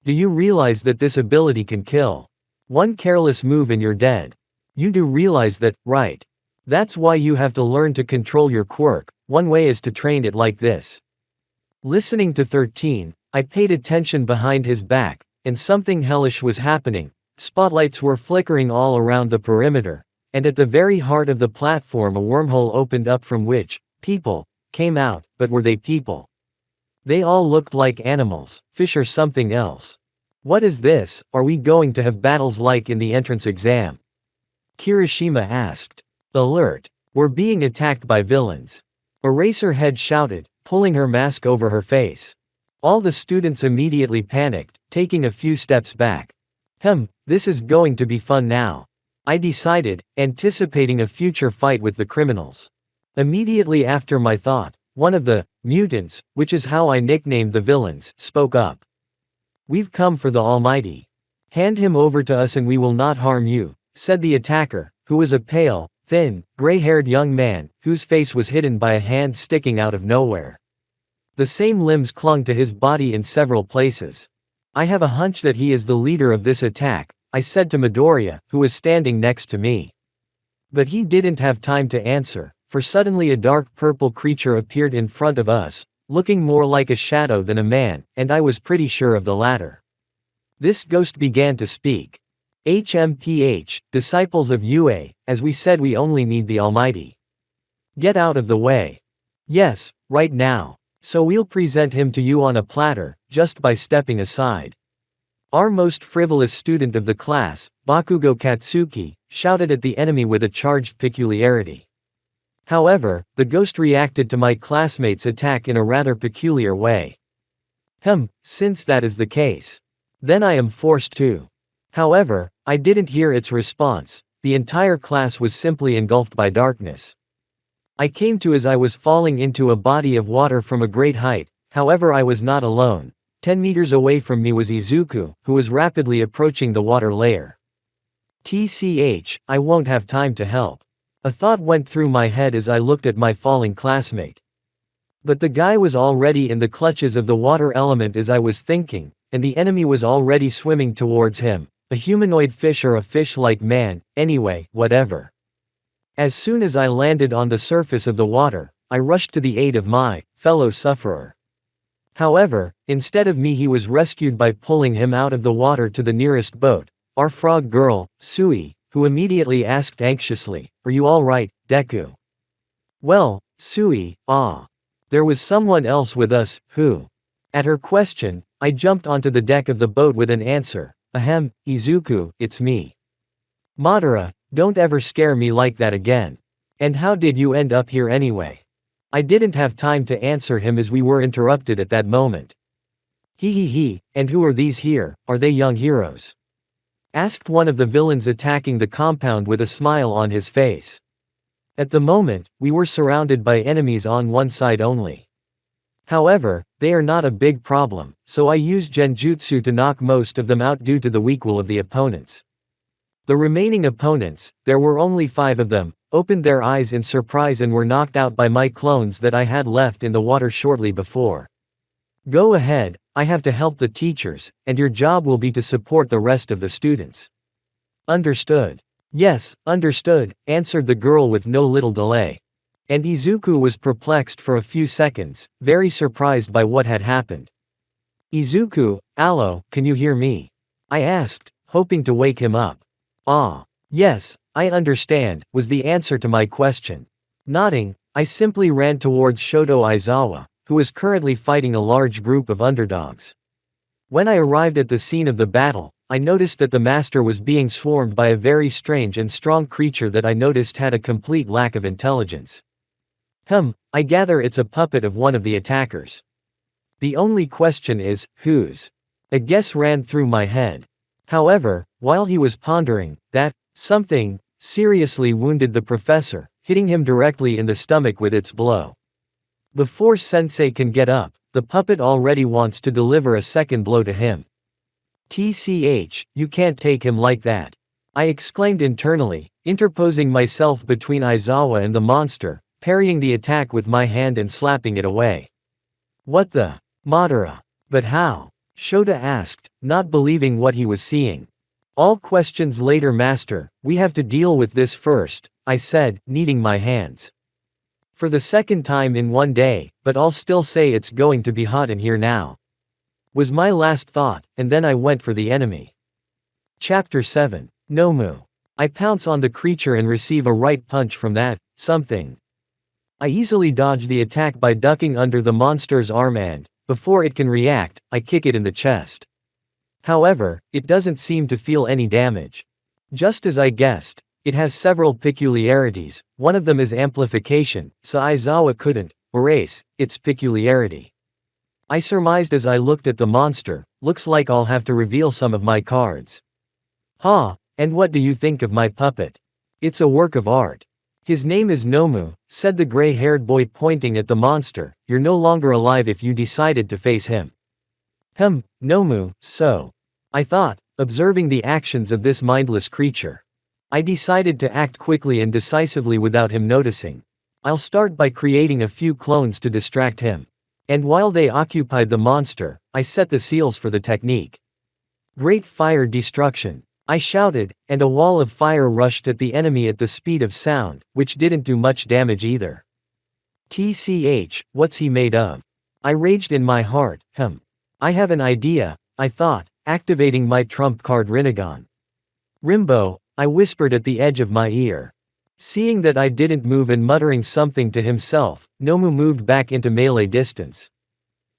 Do you realize that this ability can kill? One careless move and you're dead. You do realize that, right? That's why you have to learn to control your quirk. One way is to train it like this." Listening to 13, I paid attention behind his back, and something hellish was happening. Spotlights were flickering all around the perimeter, and at the very heart of the platform a wormhole opened up from which people came out, but were they people? They all looked like animals, fish or something else. "What is this? Are we going to have battles like in the entrance exam?" Kirishima asked. "Alert! We're being attacked by villains." Eraserhead shouted, pulling her mask over her face. All the students immediately panicked, taking a few steps back. This is going to be fun now," I decided, anticipating a future fight with the criminals. Immediately after my thought, one of the mutants, which is how I nicknamed the villains, spoke up. "We've come for the Almighty. Hand him over to us and we will not harm you," said the attacker, who was a pale, thin, gray-haired young man, whose face was hidden by a hand sticking out of nowhere. The same limbs clung to his body in several places. "I have a hunch that he is the leader of this attack," I said to Midoriya, who was standing next to me. But he didn't have time to answer, for suddenly a dark purple creature appeared in front of us, looking more like a shadow than a man, and I was pretty sure of the latter. This ghost began to speak. "HMPH, disciples of Yue, as we said we only need the Almighty. Get out of the way. Yes, right now. So we'll present him to you on a platter, just by stepping aside." Our most frivolous student of the class, Bakugo Katsuki, shouted at the enemy with a charged peculiarity. However, the ghost reacted to my classmate's attack in a rather peculiar way. Since that is the case, then I am forced to. However, I didn't hear its response. The entire class was simply engulfed by darkness. I came to as I was falling into a body of water from a great height, however I was not alone. 10 meters away from me was Izuku, who was rapidly approaching the water layer. TCH, I won't have time to help. A thought went through my head as I looked at my falling classmate. But the guy was already in the clutches of the water element as I was thinking, and the enemy was already swimming towards him, a humanoid fish or a fish-like man, anyway, whatever. As soon as I landed on the surface of the water, I rushed to the aid of my fellow sufferer. However, instead of me he was rescued by pulling him out of the water to the nearest boat, our frog girl, Sui, who immediately asked anxiously, "Are you all right, Deku?" "Well, Sui, there was someone else with us, who?" At her question, I jumped onto the deck of the boat with an answer, "Ahem, Izuku, it's me." "Madara, don't ever scare me like that again. And how did you end up here anyway?" I didn't have time to answer him as we were interrupted at that moment. He, and who are these here, are they young heroes?" asked one of the villains attacking the compound with a smile on his face. At the moment, we were surrounded by enemies on one side only. However, they are not a big problem, so I used genjutsu to knock most of them out due to the weak will of the opponents. The remaining opponents, there were only 5 of them, opened their eyes in surprise and were knocked out by my clones that I had left in the water shortly before. "Go ahead, I have to help the teachers, and your job will be to support the rest of the students." "Understood." "Yes, understood," answered the girl with no little delay. And Izuku was perplexed for a few seconds, very surprised by what had happened. "Izuku, allo, can you hear me?" I asked, hoping to wake him up. Yes, I understand," was the answer to my question. Nodding, I simply ran towards Shoto Aizawa, who was currently fighting a large group of underdogs. When I arrived at the scene of the battle, I noticed that the master was being swarmed by a very strange and strong creature that I noticed had a complete lack of intelligence. I gather it's a puppet of one of the attackers. The only question is, whose? A guess ran through my head. However, while he was pondering, that something seriously wounded the professor, hitting him directly in the stomach with its blow. Before Sensei can get up, the puppet already wants to deliver a second blow to him. "TCH, you can't take him like that," I exclaimed internally, interposing myself between Aizawa and the monster, parrying the attack with my hand and slapping it away. "What the? Madara. But how?" Shota asked, not believing what he was seeing. "All questions later, master, we have to deal with this first," I said, kneading my hands. "For the second time in one day, but I'll still say it's going to be hot in here now," was my last thought, and then I went for the enemy. Chapter 7. Nomu. I pounce on the creature and receive a right punch from that something. I easily dodge the attack by ducking under the monster's arm and, before it can react, I kick it in the chest. However, it doesn't seem to feel any damage. Just as I guessed, it has several peculiarities, one of them is amplification, so Aizawa couldn't erase its peculiarity. I surmised as I looked at the monster, looks like I'll have to reveal some of my cards. And what do you think of my puppet? It's a work of art. His name is Nomu, said the gray-haired boy pointing at the monster. You're no longer alive if you decided to face him. Nomu, so. I thought, observing the actions of this mindless creature. I decided to act quickly and decisively without him noticing. I'll start by creating a few clones to distract him. And while they occupied the monster, I set the seals for the technique. Great fire destruction, I shouted, and a wall of fire rushed at the enemy at the speed of sound, which didn't do much damage either. TCH, what's he made of? I raged in my heart. I have an idea, I thought, activating my trump card Rinnegan. Rimbo, I whispered at the edge of my ear. Seeing that I didn't move and muttering something to himself, Nomu moved back into melee distance.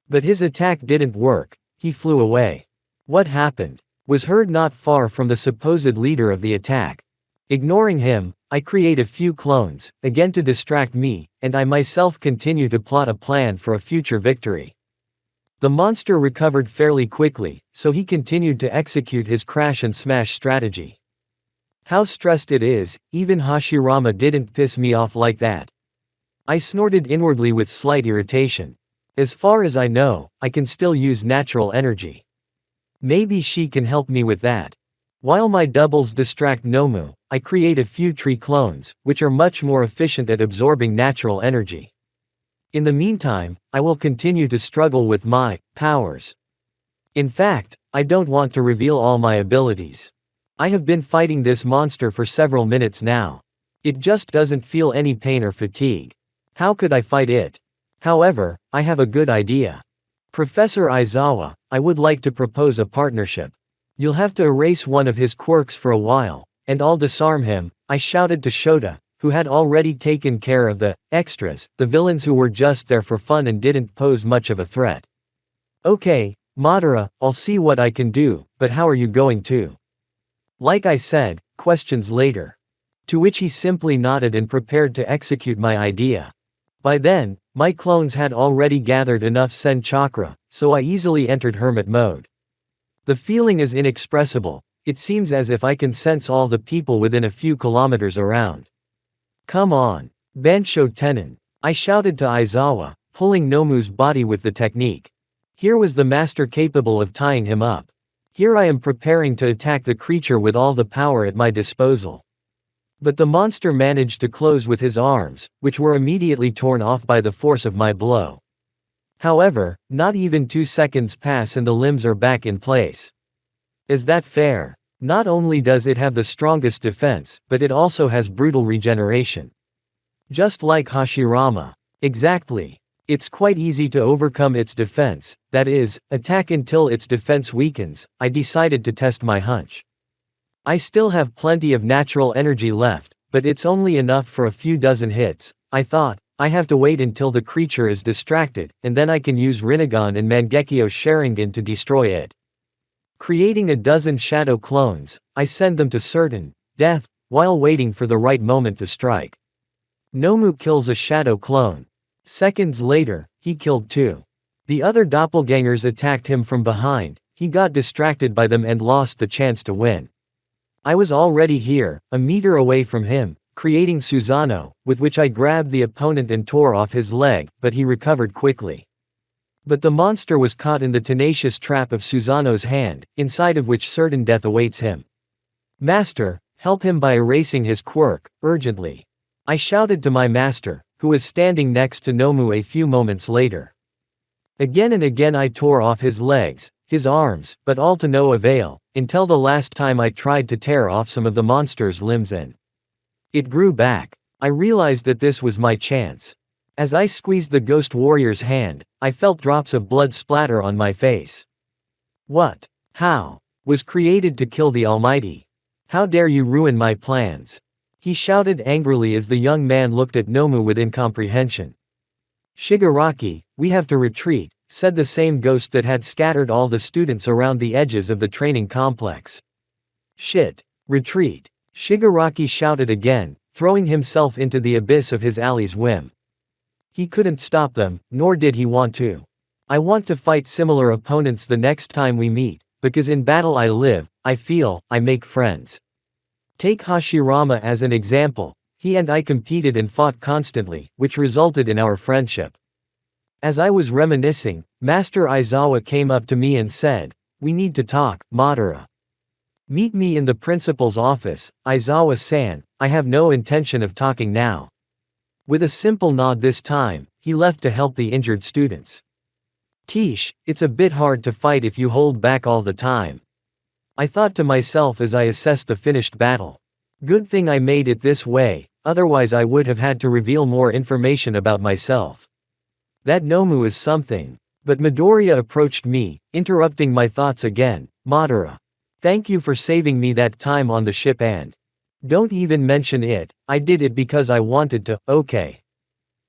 But his attack didn't work, he flew away. What happened? Was heard not far from the supposed leader of the attack. Ignoring him, I create a few clones, again to distract me, and I myself continue to plot a plan for a future victory. The monster recovered fairly quickly, so he continued to execute his crash and smash strategy. How stressed it is, even Hashirama didn't piss me off like that. I snorted inwardly with slight irritation. As far as I know, I can still use natural energy. Maybe she can help me with that. While my doubles distract Nomu, I create a few tree clones, which are much more efficient at absorbing natural energy. In the meantime, I will continue to struggle with my powers. In fact, I don't want to reveal all my abilities. I have been fighting this monster for several minutes now. It just doesn't feel any pain or fatigue. How could I fight it? However, I have a good idea. Professor Aizawa, I would like to propose a partnership. You'll have to erase one of his quirks for a while, and I'll disarm him, I shouted to Shota, who had already taken care of the extras, the villains who were just there for fun and didn't pose much of a threat. Okay, Madara, I'll see what I can do, but how are you going to? Like I said, questions later. To which he simply nodded and prepared to execute my idea. By then, my clones had already gathered enough Sen chakra, so I easily entered hermit mode. The feeling is inexpressible, it seems as if I can sense all the people within a few kilometers around. Come on, Bansho Tenon, I shouted to Aizawa, pulling Nomu's body with the technique. Here was the master capable of tying him up. Here I am preparing to attack the creature with all the power at my disposal. But the monster managed to close with his arms, which were immediately torn off by the force of my blow. However, not even 2 seconds pass and the limbs are back in place. Is that fair? Not only does it have the strongest defense, but it also has brutal regeneration. Just like Hashirama. Exactly. It's quite easy to overcome its defense, that is, attack until its defense weakens. I decided to test my hunch. I still have plenty of natural energy left, but it's only enough for a few dozen hits. I thought, I have to wait until the creature is distracted, and then I can use Rinnegan and Mangekyo Sharingan to destroy it. Creating a dozen shadow clones, I send them to certain death, while waiting for the right moment to strike. Nomu kills a shadow clone. Seconds later, he killed 2. The other doppelgangers attacked him from behind, he got distracted by them and lost the chance to win. I was already here, a meter away from him, creating Susanoo, with which I grabbed the opponent and tore off his leg, but he recovered quickly. But the monster was caught in the tenacious trap of Susanoo's hand, inside of which certain death awaits him. Master, help him by erasing his quirk, urgently. I shouted to my master, who was standing next to Nomu a few moments later. Again and again I tore off his legs, his arms, but all to no avail, until the last time I tried to tear off some of the monster's limbs and it grew back. I realized that this was my chance. As I squeezed the ghost warrior's hand, I felt drops of blood splatter on my face. What? How? Was created to kill the Almighty? How dare you ruin my plans? He shouted angrily as the young man looked at Nomu with incomprehension. Shigaraki, we have to retreat, said the same ghost that had scattered all the students around the edges of the training complex. Shit. Retreat. Shigaraki shouted again, throwing himself into the abyss of his alley's whim. He couldn't stop them, nor did he want to. I want to fight similar opponents the next time we meet, because in battle I live, I feel, I make friends. Take Hashirama as an example, he and I competed and fought constantly, which resulted in our friendship. As I was reminiscing, Master Aizawa came up to me and said, "We need to talk, Madara. Meet me in the principal's office, Aizawa-san, I have no intention of talking now." With a simple nod this time, he left to help the injured students. Tish, it's a bit hard to fight if you hold back all the time. I thought to myself as I assessed the finished battle. Good thing I made it this way, otherwise I would have had to reveal more information about myself. That Nomu is something. But Midoriya approached me, interrupting my thoughts again. Madara. Thank you for saving me that time on the ship and don't even mention it, I did it because I wanted to, okay.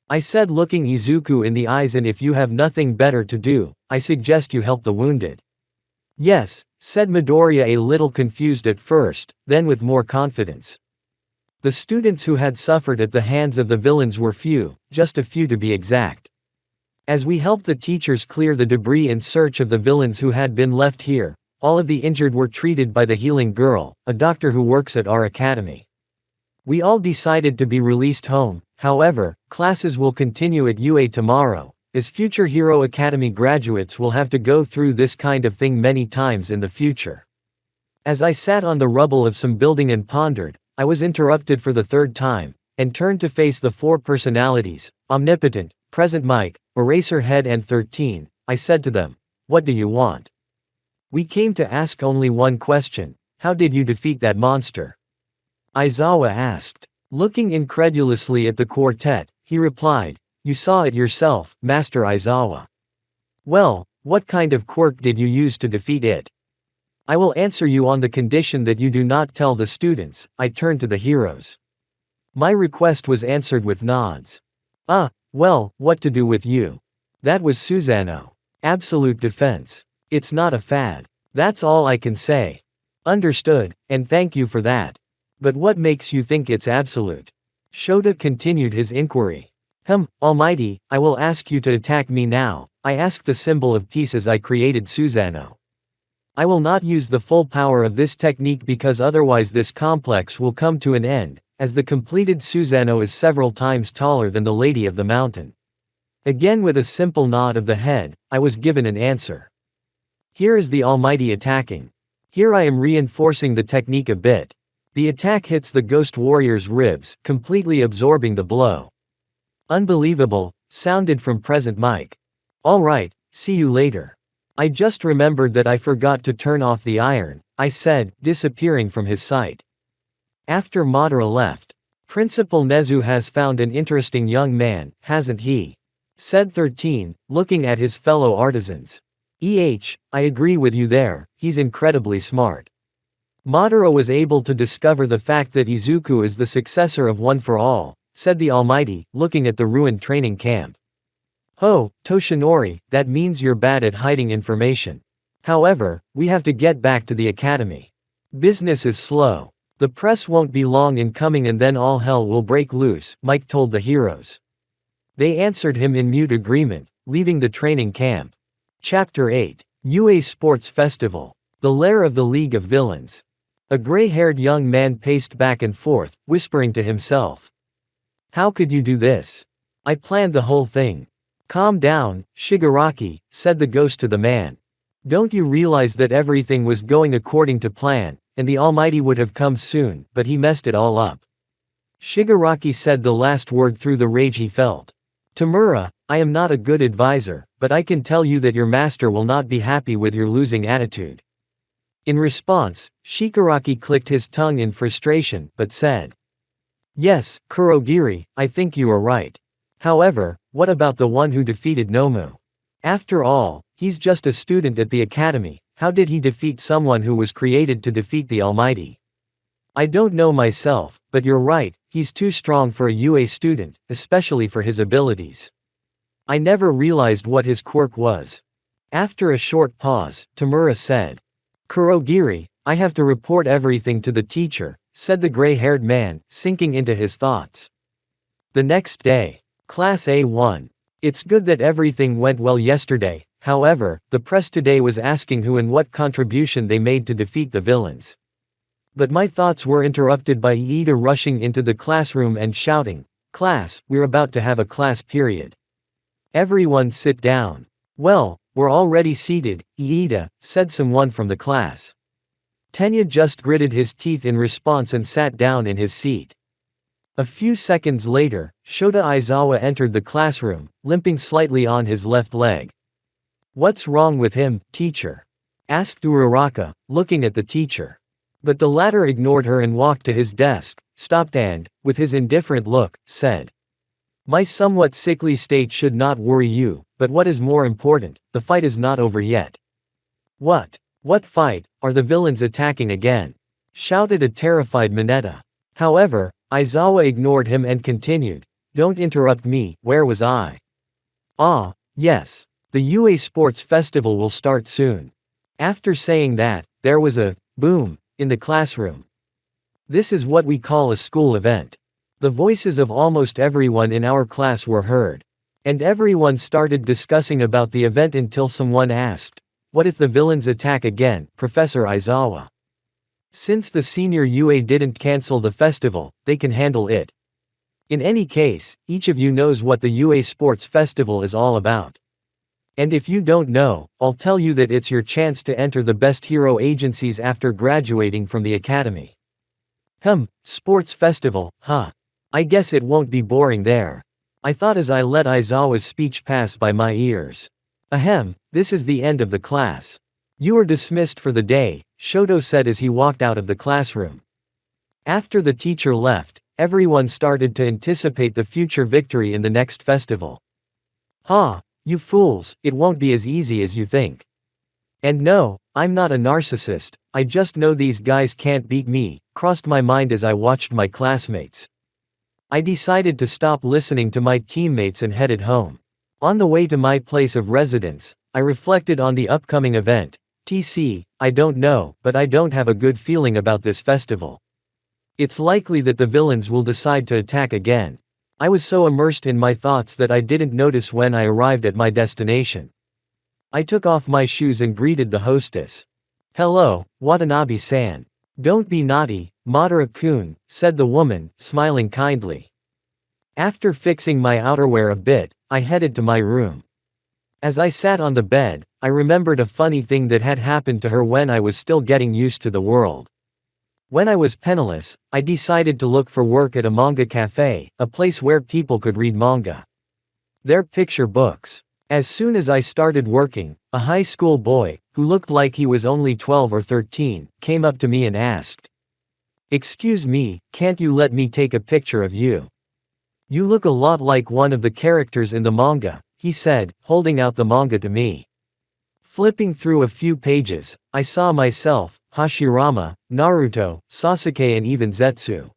I said looking Izuku in the eyes, and if you have nothing better to do, I suggest you help the wounded. Yes, said Midoriya a little confused at first, then with more confidence. The students who had suffered at the hands of the villains were few, just a few to be exact. As we helped the teachers clear the debris in search of the villains who had been left here, all of the injured were treated by the healing girl, a doctor who works at our academy. We all decided to be released home. However, classes will continue at UA tomorrow, as future Hero Academy graduates will have to go through this kind of thing many times in the future. As I sat on the rubble of some building and pondered, I was interrupted for the third time, and turned to face the four personalities, Omnipotent, Present Mike, Eraserhead and 13. I said to them, "What do you want?" "We came to ask only one question. How did you defeat that monster?" Aizawa asked. Looking incredulously at the quartet, he replied, "You saw it yourself, Master Aizawa." "Well, what kind of quirk did you use to defeat it?" "I will answer you on the condition that you do not tell the students." I turned to the heroes. My request was answered with nods. Well, what to do with you? That was Susanoo. Absolute defense. It's not a fad. That's all I can say. Understood, and thank you for that. But what makes you think it's absolute? Shota continued his inquiry. Almighty, I will ask you to attack me now. I ask the symbol of peace as I created Susanoo. I will not use the full power of this technique because otherwise this complex will come to an end, as the completed Susanoo is several times taller than the Lady of the Mountain. Again with a simple nod of the head, I was given an answer. Here is the Almighty attacking. Here I am reinforcing the technique a bit. The attack hits the Ghost Warrior's ribs, completely absorbing the blow. Unbelievable, sounded from Present Mike. Alright, see you later. I just remembered that I forgot to turn off the iron, I said, disappearing from his sight. After Madara left, Principal Nezu has found an interesting young man, hasn't he? Said 13, looking at his fellow artisans. I agree with you there, he's incredibly smart. Madara was able to discover the fact that Izuku is the successor of One for All, said the Almighty, looking at the ruined training camp. Oh, Toshinori, that means you're bad at hiding information. However, we have to get back to the academy. Business is slow. The press won't be long in coming and then all hell will break loose, Mike told the heroes. They answered him in mute agreement, leaving the training camp. Chapter 8. UA Sports Festival. The Lair of the League of Villains. A gray-haired young man paced back and forth, whispering to himself. How could you do this? I planned the whole thing. Calm down, Shigaraki, said the ghost to the man. Don't you realize that everything was going according to plan, and the Almighty would have come soon, but he messed it all up. Shigaraki said the last word through the rage he felt. Tamura, I am not a good advisor, but I can tell you that your master will not be happy with your losing attitude. In response, Shigaraki clicked his tongue in frustration, but said. Yes, Kurogiri, I think you are right. However, what about the one who defeated Nomu? After all, he's just a student at the academy, how did he defeat someone who was created to defeat the Almighty? I don't know myself, but you're right, he's too strong for a UA student, especially for his abilities. I never realized what his quirk was. After a short pause, Tamura said. Kurogiri, I have to report everything to the teacher, said the gray-haired man, sinking into his thoughts. The next day. Class A1. It's good that everything went well yesterday, however, the press today was asking who and what contribution they made to defeat the villains. But my thoughts were interrupted by Iida rushing into the classroom and shouting, Class, we're about to have a class period. Everyone sit down. Well, we're already seated, Iida, said someone from the class. Tenya just gritted his teeth in response and sat down in his seat. A few seconds later, Shota Aizawa entered the classroom, limping slightly on his left leg. What's wrong with him, teacher? Asked Uraraka, looking at the teacher. But the latter ignored her and walked to his desk, stopped and, with his indifferent look, said. My somewhat sickly state should not worry you, but what is more important, the fight is not over yet. What? What fight? Are the villains attacking again? Shouted a terrified Mineta. However, Aizawa ignored him and continued, Don't interrupt me, where was I? Ah, yes. The UA Sports Festival will start soon. After saying that, there was a boom in the classroom. This is what we call a school event. The voices of almost everyone in our class were heard. And everyone started discussing about the event until someone asked, What if the villains attack again, Professor Aizawa? Since the senior UA didn't cancel the festival, they can handle it. In any case, each of you knows what the UA Sports Festival is all about. And if you don't know, I'll tell you that it's your chance to enter the best hero agencies after graduating from the academy. Sports festival, huh? I guess it won't be boring there. I thought as I let Aizawa's speech pass by my ears. This is the end of the class. You are dismissed for the day, Shoto said as he walked out of the classroom. After the teacher left, everyone started to anticipate the future victory in the next festival. You fools, it won't be as easy as you think. And no, I'm not a narcissist, I just know these guys can't beat me, crossed my mind as I watched my classmates. I decided to stop listening to my teammates and headed home. On the way to my place of residence, I reflected on the upcoming event. I don't know, but I don't have a good feeling about this festival. It's likely that the villains will decide to attack again. I was so immersed in my thoughts that I didn't notice when I arrived at my destination. I took off my shoes and greeted the hostess. Hello, Watanabe-san. Don't be naughty, Madara-kun, said the woman, smiling kindly. After fixing my outerwear a bit, I headed to my room. As I sat on the bed, I remembered a funny thing that had happened to her when I was still getting used to the world. When I was penniless, I decided to look for work at a manga cafe, a place where people could read manga. Their picture books. As soon as I started working, a high school boy, who looked like he was only 12 or 13, came up to me and asked, "Excuse me, can't you let me take a picture of you? You look a lot like one of the characters in the manga," he said, holding out the manga to me. Flipping through a few pages, I saw myself, Hashirama, Naruto, Sasuke and even Zetsu.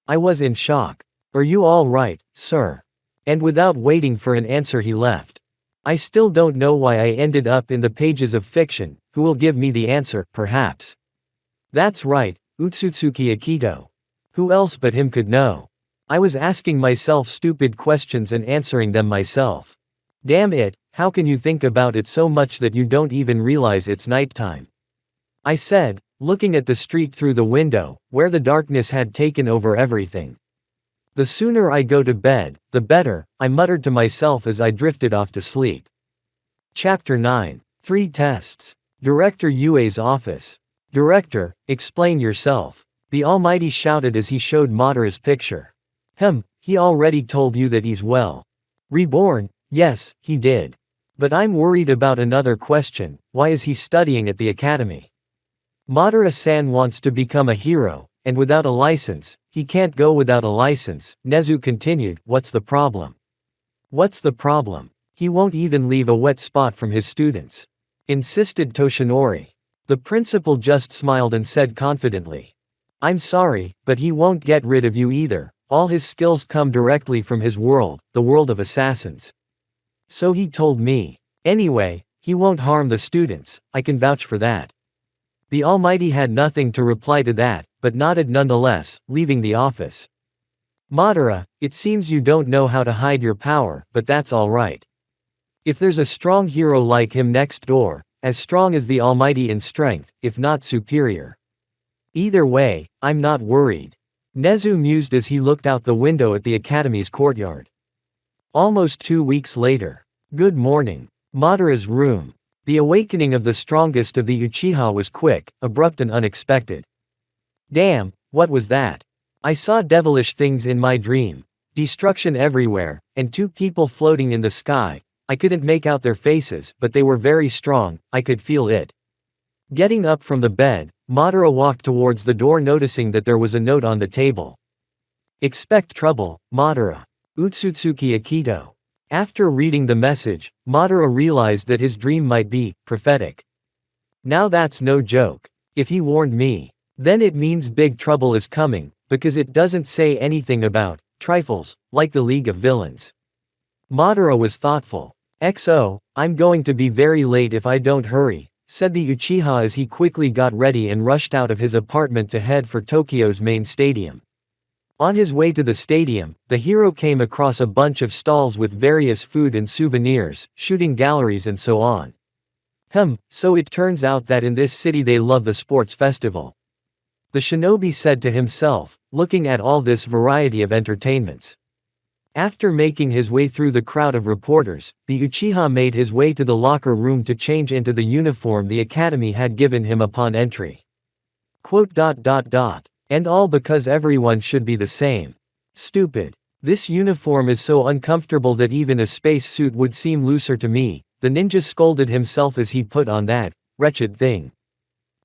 I was in shock. "Are you all right, sir?" And without waiting for an answer he left. I still don't know why I ended up in the pages of fiction, who will give me the answer, perhaps. That's right, Otsutsuki Akito. Who else but him could know? I was asking myself stupid questions and answering them myself. Damn it, how can you think about it so much that you don't even realize it's nighttime? I said, looking at the street through the window, where the darkness had taken over everything. The sooner I go to bed, the better, I muttered to myself as I drifted off to sleep. Chapter 9. 3 Tests. Director Yue's office. Director, explain yourself. The Almighty shouted as he showed Madara's picture. He already told you that he's well. Reborn, yes, he did. But I'm worried about another question, why is he studying at the academy? Madara-san wants to become a hero, and without a license, he can't go without a license, Nezu continued. What's the problem? What's the problem? He won't even leave a wet spot from his students, insisted Toshinori. The principal just smiled and said confidently, I'm sorry, but he won't get rid of you either, all his skills come directly from his world, the world of assassins. So he told me. Anyway, he won't harm the students, I can vouch for that. The Almighty had nothing to reply to that, but nodded nonetheless, leaving the office. Madara, it seems you don't know how to hide your power, but that's alright. If there's a strong hero like him next door, as strong as the Almighty in strength, if not superior. Either way, I'm not worried. Nezu mused as he looked out the window at the academy's courtyard. Almost 2 weeks later. Good morning. Madara's room. The awakening of the strongest of the Uchiha was quick, abrupt and unexpected. Damn, what was that? I saw devilish things in my dream. Destruction everywhere, and 2 people floating in the sky. I couldn't make out their faces, but they were very strong, I could feel it. Getting up from the bed, Madara walked towards the door noticing that there was a note on the table. Expect trouble, Madara. Otsutsuki Akito. After reading the message, Madara realized that his dream might be prophetic. Now that's no joke. If he warned me, then it means big trouble is coming, because it doesn't say anything about trifles, like the League of Villains. Madara was thoughtful. XO, I'm going to be very late if I don't hurry, said the Uchiha as he quickly got ready and rushed out of his apartment to head for Tokyo's main stadium. On his way to the stadium, the hero came across a bunch of stalls with various food and souvenirs, shooting galleries and so on. So it turns out that in this city they love the sports festival. the shinobi said to himself, looking at all this variety of entertainments. After making his way through the crowd of reporters, the Uchiha made his way to the locker room to change into the uniform the academy had given him upon entry. And all because everyone should be the same. Stupid. This uniform is so uncomfortable that even a space suit would seem looser to me, the ninja scolded himself as he put on that wretched thing.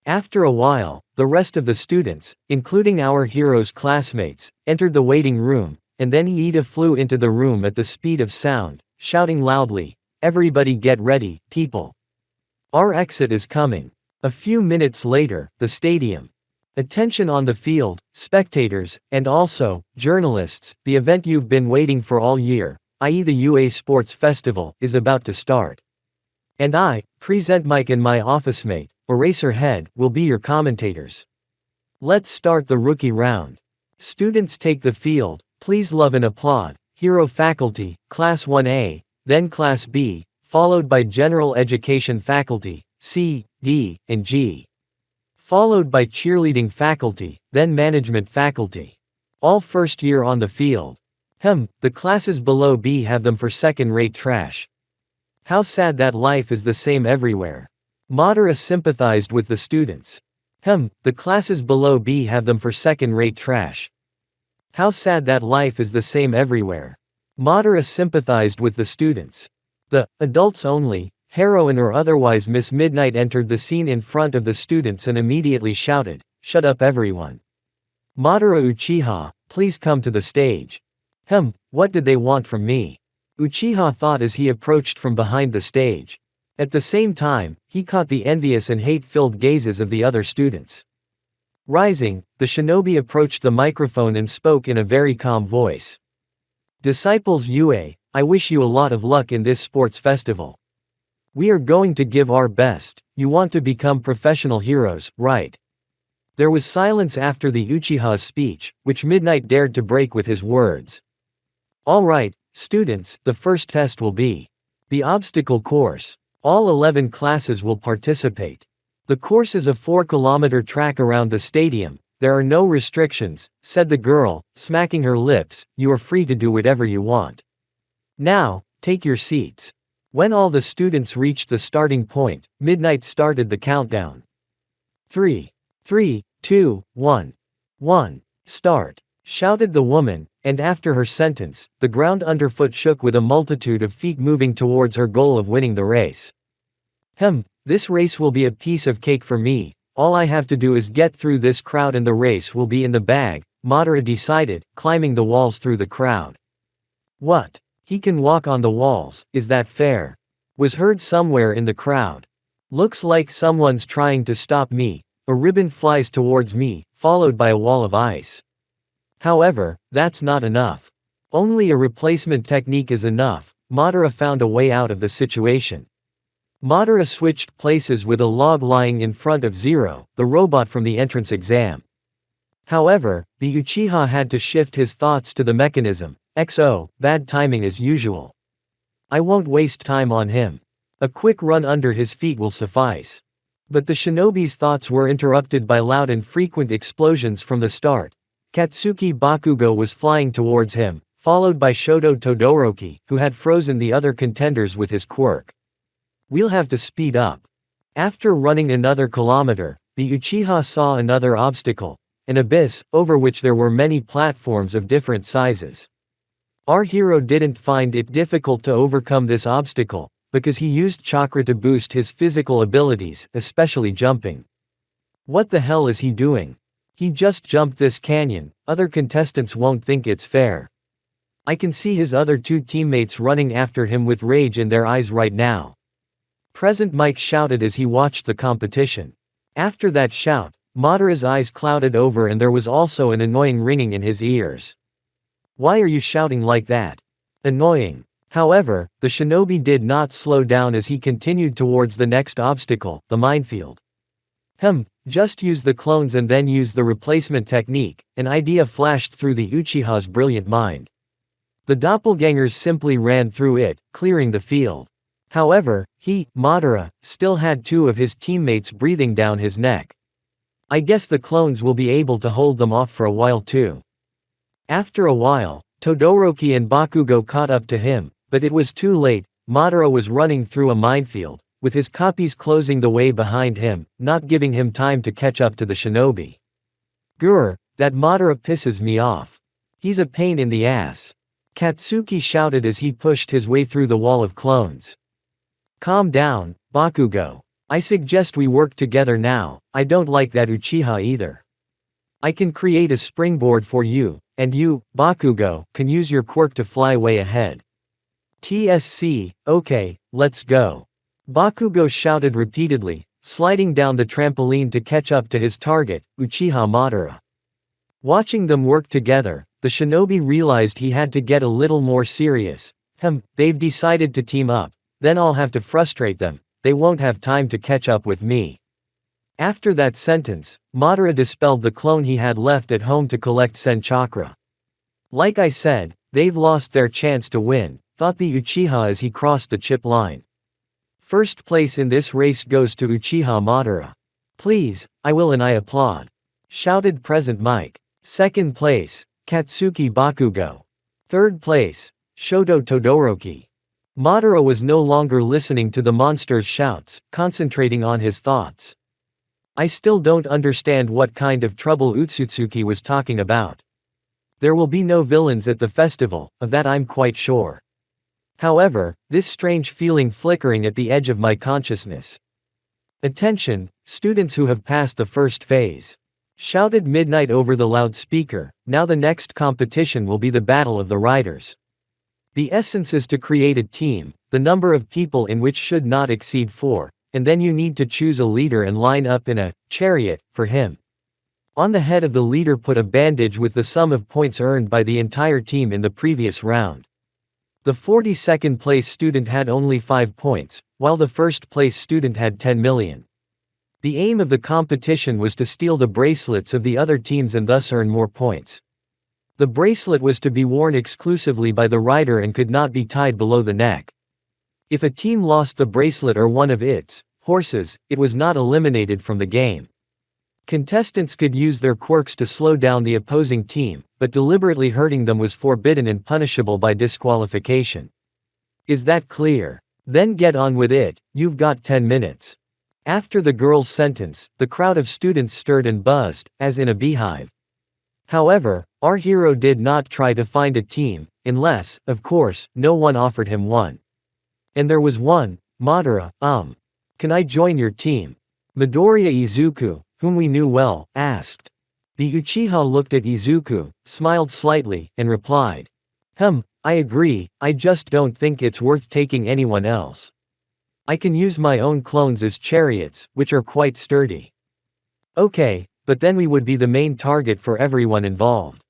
After a while, the rest of the students, including our hero's classmates, entered the waiting room, and then Iida flew into the room at the speed of sound, shouting loudly, "Everybody get ready, people. Our exit is coming." A few minutes later, the stadium. Attention on the field, spectators, and also, journalists, the event you've been waiting for all year, i.e. the UA Sports Festival, is about to start. And I, present Mike and my office mate, Eraserhead, will be your commentators. Let's start the rookie round. Students take the field, please love and applaud. Hero faculty, Class 1A, then Class B, followed by General Education faculty, C, D, and G. Followed by cheerleading faculty, then management faculty. All first year on the field. The classes below B have them for second-rate trash. How sad that life is the same everywhere. Madara sympathized with the students. The classes below B have them for second-rate trash. How sad that life is the same everywhere. Madara sympathized with the students. The adults only, heroine or otherwise Miss Midnight entered the scene in front of the students and immediately shouted, "Shut up everyone. Madara Uchiha, please come to the stage." What did they want from me? Uchiha thought as he approached from behind the stage. At the same time, he caught the envious and hate-filled gazes of the other students. Rising, the shinobi approached the microphone and spoke in a very calm voice. "Disciples UA, I wish you a lot of luck in this sports festival. We are going to give our best. You want to become professional heroes, right?" There was silence after the Uchiha's speech, which Midnight dared to break with his words. "All right, students, the first test will be the obstacle course. All 11 classes will participate. The course is a 4-kilometer track around the stadium. There are no restrictions," said the girl, smacking her lips. "You are free to do whatever you want. Now, take your seats." When all the students reached the starting point, Midnight started the countdown. 3, 2, 1, start, shouted the woman, and after her sentence, the ground underfoot shook with a multitude of feet moving towards her goal of winning the race. This race will be a piece of cake for me. All I have to do is get through this crowd and the race will be in the bag, Madara decided, climbing the walls through the crowd. "What? He can walk on the walls, is that fair?" was heard somewhere in the crowd. "Looks like someone's trying to stop me." A ribbon flies towards me, followed by a wall of ice. However, that's not enough. Only a replacement technique is enough. Madara found a way out of the situation. Madara switched places with a log lying in front of Zero, the robot from the entrance exam. However, the Uchiha had to shift his thoughts to the mechanism. XO, bad timing as usual. I won't waste time on him. A quick run under his feet will suffice. But the shinobi's thoughts were interrupted by loud and frequent explosions from the start. Katsuki Bakugo was flying towards him, followed by Shoto Todoroki, who had frozen the other contenders with his quirk. We'll have to speed up. After running another kilometer, the Uchiha saw another obstacle, an abyss, over which there were many platforms of different sizes. Our hero didn't find it difficult to overcome this obstacle, because he used chakra to boost his physical abilities, especially jumping. What the hell is he doing? He just jumped this canyon, other contestants won't think it's fair. I can see his other 2 teammates running after him with rage in their eyes right now. Present Mike shouted as he watched the competition. After that shout, Madara's eyes clouded over and there was also an annoying ringing in his ears. Why are you shouting like that? Annoying. However, the shinobi did not slow down as he continued towards the next obstacle, the minefield. Just use the clones and then use the replacement technique, an idea flashed through the Uchiha's brilliant mind. The doppelgangers simply ran through it, clearing the field. However, he, Madara, still had 2 of his teammates breathing down his neck. I guess the clones will be able to hold them off for a while too. After a while, Todoroki and Bakugo caught up to him, but it was too late. Madara was running through a minefield, with his copies closing the way behind him, not giving him time to catch up to the shinobi. Grr, that Madara pisses me off. He's a pain in the ass. Katsuki shouted as he pushed his way through the wall of clones. Calm down, Bakugo. I suggest we work together now. I don't like that Uchiha either. I can create a springboard for you, and you, Bakugo, can use your quirk to fly way ahead. TSC, okay, let's go. Bakugo shouted repeatedly, sliding down the trampoline to catch up to his target, Uchiha Madara. Watching them work together, the shinobi realized he had to get a little more serious. They've decided to team up, then I'll have to frustrate them, they won't have time to catch up with me. After that sentence, Madara dispelled the clone he had left at home to collect Sen Chakra. Like I said, they've lost their chance to win, thought the Uchiha as he crossed the chip line. First place in this race goes to Uchiha Madara. Please, I will and I applaud. Shouted Present Mike. Second place, Katsuki Bakugo. Third place, Shoto Todoroki. Madara was no longer listening to the monster's shouts, concentrating on his thoughts. I still don't understand what kind of trouble Utsutsuki was talking about. There will be no villains at the festival, of that I'm quite sure. However, this strange feeling flickering at the edge of my consciousness. Attention, students who have passed the first phase. Shouted Midnight over the loudspeaker, now the next competition will be the Battle of the Riders. The essence is to create a team, the number of people in which should not exceed 4, and then you need to choose a leader and line up in a chariot for him. On the head of the leader put a bandage with the sum of points earned by the entire team in the previous round. The 42nd place student had only 5 points, while the first place student had 10 million. The aim of the competition was to steal the bracelets of the other teams and thus earn more points. The bracelet was to be worn exclusively by the rider and could not be tied below the neck. If a team lost the bracelet or one of its horses, it was not eliminated from the game. Contestants could use their quirks to slow down the opposing team, but deliberately hurting them was forbidden and punishable by disqualification. Is that clear? Then get on with it, you've got 10 minutes. After the girl's sentence, the crowd of students stirred and buzzed, as in a beehive. However, our hero did not try to find a team, unless, of course, no one offered him one. And there was one. Madara, can I join your team? Midoriya Izuku, whom we knew well, asked. The Uchiha looked at Izuku, smiled slightly, and replied. I agree, I just don't think it's worth taking anyone else. I can use my own clones as chariots, which are quite sturdy. Okay, but then we would be the main target for everyone involved.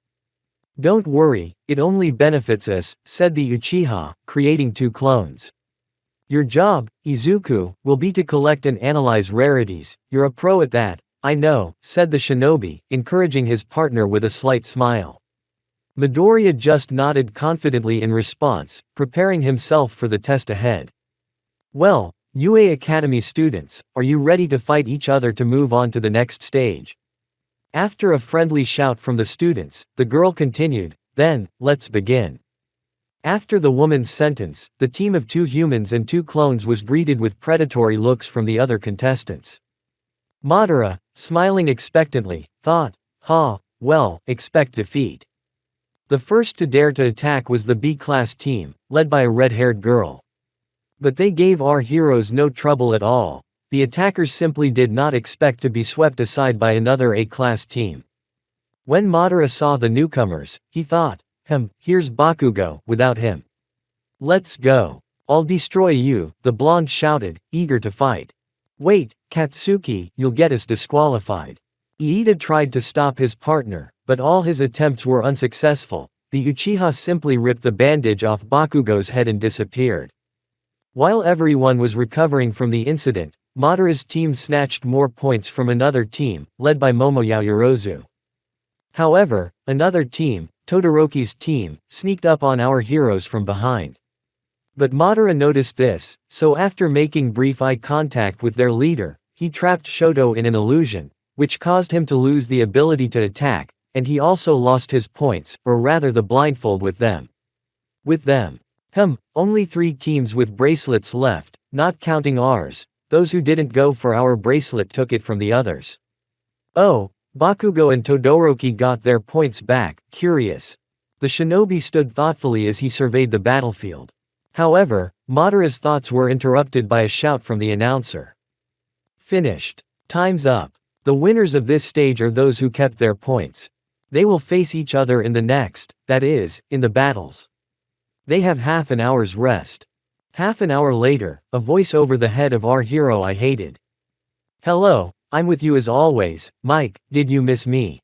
Don't worry, it only benefits us, said the Uchiha, creating 2 clones. Your job, Izuku, will be to collect and analyze rarities, you're a pro at that, I know, said the shinobi, encouraging his partner with a slight smile. Midoriya just nodded confidently in response, preparing himself for the test ahead. Well, UA Academy students, are you ready to fight each other to move on to the next stage? After a friendly shout from the students, the girl continued, then, let's begin. After the woman's sentence, the team of 2 humans and 2 clones was greeted with predatory looks from the other contestants. Madara, smiling expectantly, thought, well, expect defeat. The first to dare to attack was the B-class team, led by a red-haired girl. But they gave our heroes no trouble at all. The attackers simply did not expect to be swept aside by another A-class team. When Madara saw the newcomers, he thought, here's Bakugo, without him. Let's go. I'll destroy you, the blonde shouted, eager to fight. Wait, Katsuki, you'll get us disqualified. Iida tried to stop his partner, but all his attempts were unsuccessful. The Uchiha simply ripped the bandage off Bakugo's head and disappeared. While everyone was recovering from the incident, Madara's team snatched more points from another team, led by Yaoyorozu. However, another team, Todoroki's team, sneaked up on our heroes from behind. But Madara noticed this, so after making brief eye contact with their leader, he trapped Shoto in an illusion, which caused him to lose the ability to attack, and he also lost his points, or rather the blindfold with them. Only 3 teams with bracelets left, not counting ours. Those who didn't go for our bracelet took it from the others. Oh, Bakugo and Todoroki got their points back, curious. The shinobi stood thoughtfully as he surveyed the battlefield. However, Madara's thoughts were interrupted by a shout from the announcer. Finished. Time's up. The winners of this stage are those who kept their points. They will face each other in the next, that is, in the battles. They have half an hour's rest. Half an hour later, a voice over the head of our hero I hated. Hello, I'm with you as always, Mike, did you miss me?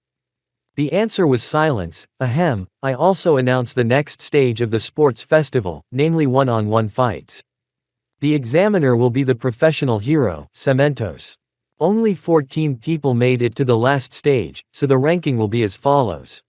The answer was silence. Ahem, I also announced the next stage of the sports festival, namely one-on-one fights. The examiner will be the professional hero, Cementos. Only 14 people made it to the last stage, so the ranking will be as follows.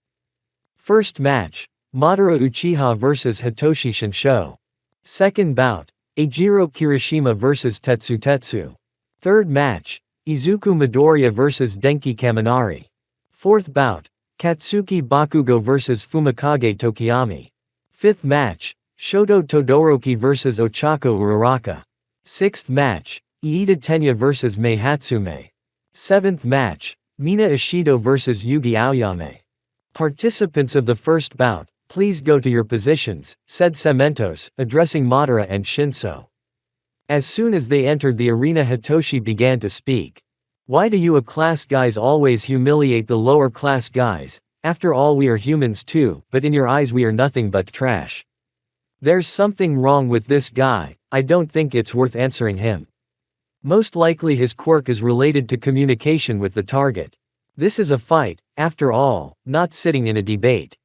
First match, Madara Uchiha vs Hitoshi Shinsho. Second bout, Eijiro Kirishima vs Tetsu. Third match, Izuku Midoriya vs Denki Kaminari. Fourth bout, Katsuki Bakugo vs Fumikage Tokiyami. Fifth match, Shoto Todoroki vs Ochako Uraraka. Sixth match, Iida Tenya vs Mei Hatsume. Seventh match, Mina Ishido vs Yugi Aoyame. Participants of the first bout, please go to your positions, said Cementos, addressing Madara and Shinso. As soon as they entered the arena, Hitoshi began to speak. Why do you class guys always humiliate the lower class guys? After all, we are humans too, but in your eyes we are nothing but trash. There's something wrong with this guy. I don't think it's worth answering him. Most likely his quirk is related to communication with the target. This is a fight, after all, not sitting in a debate.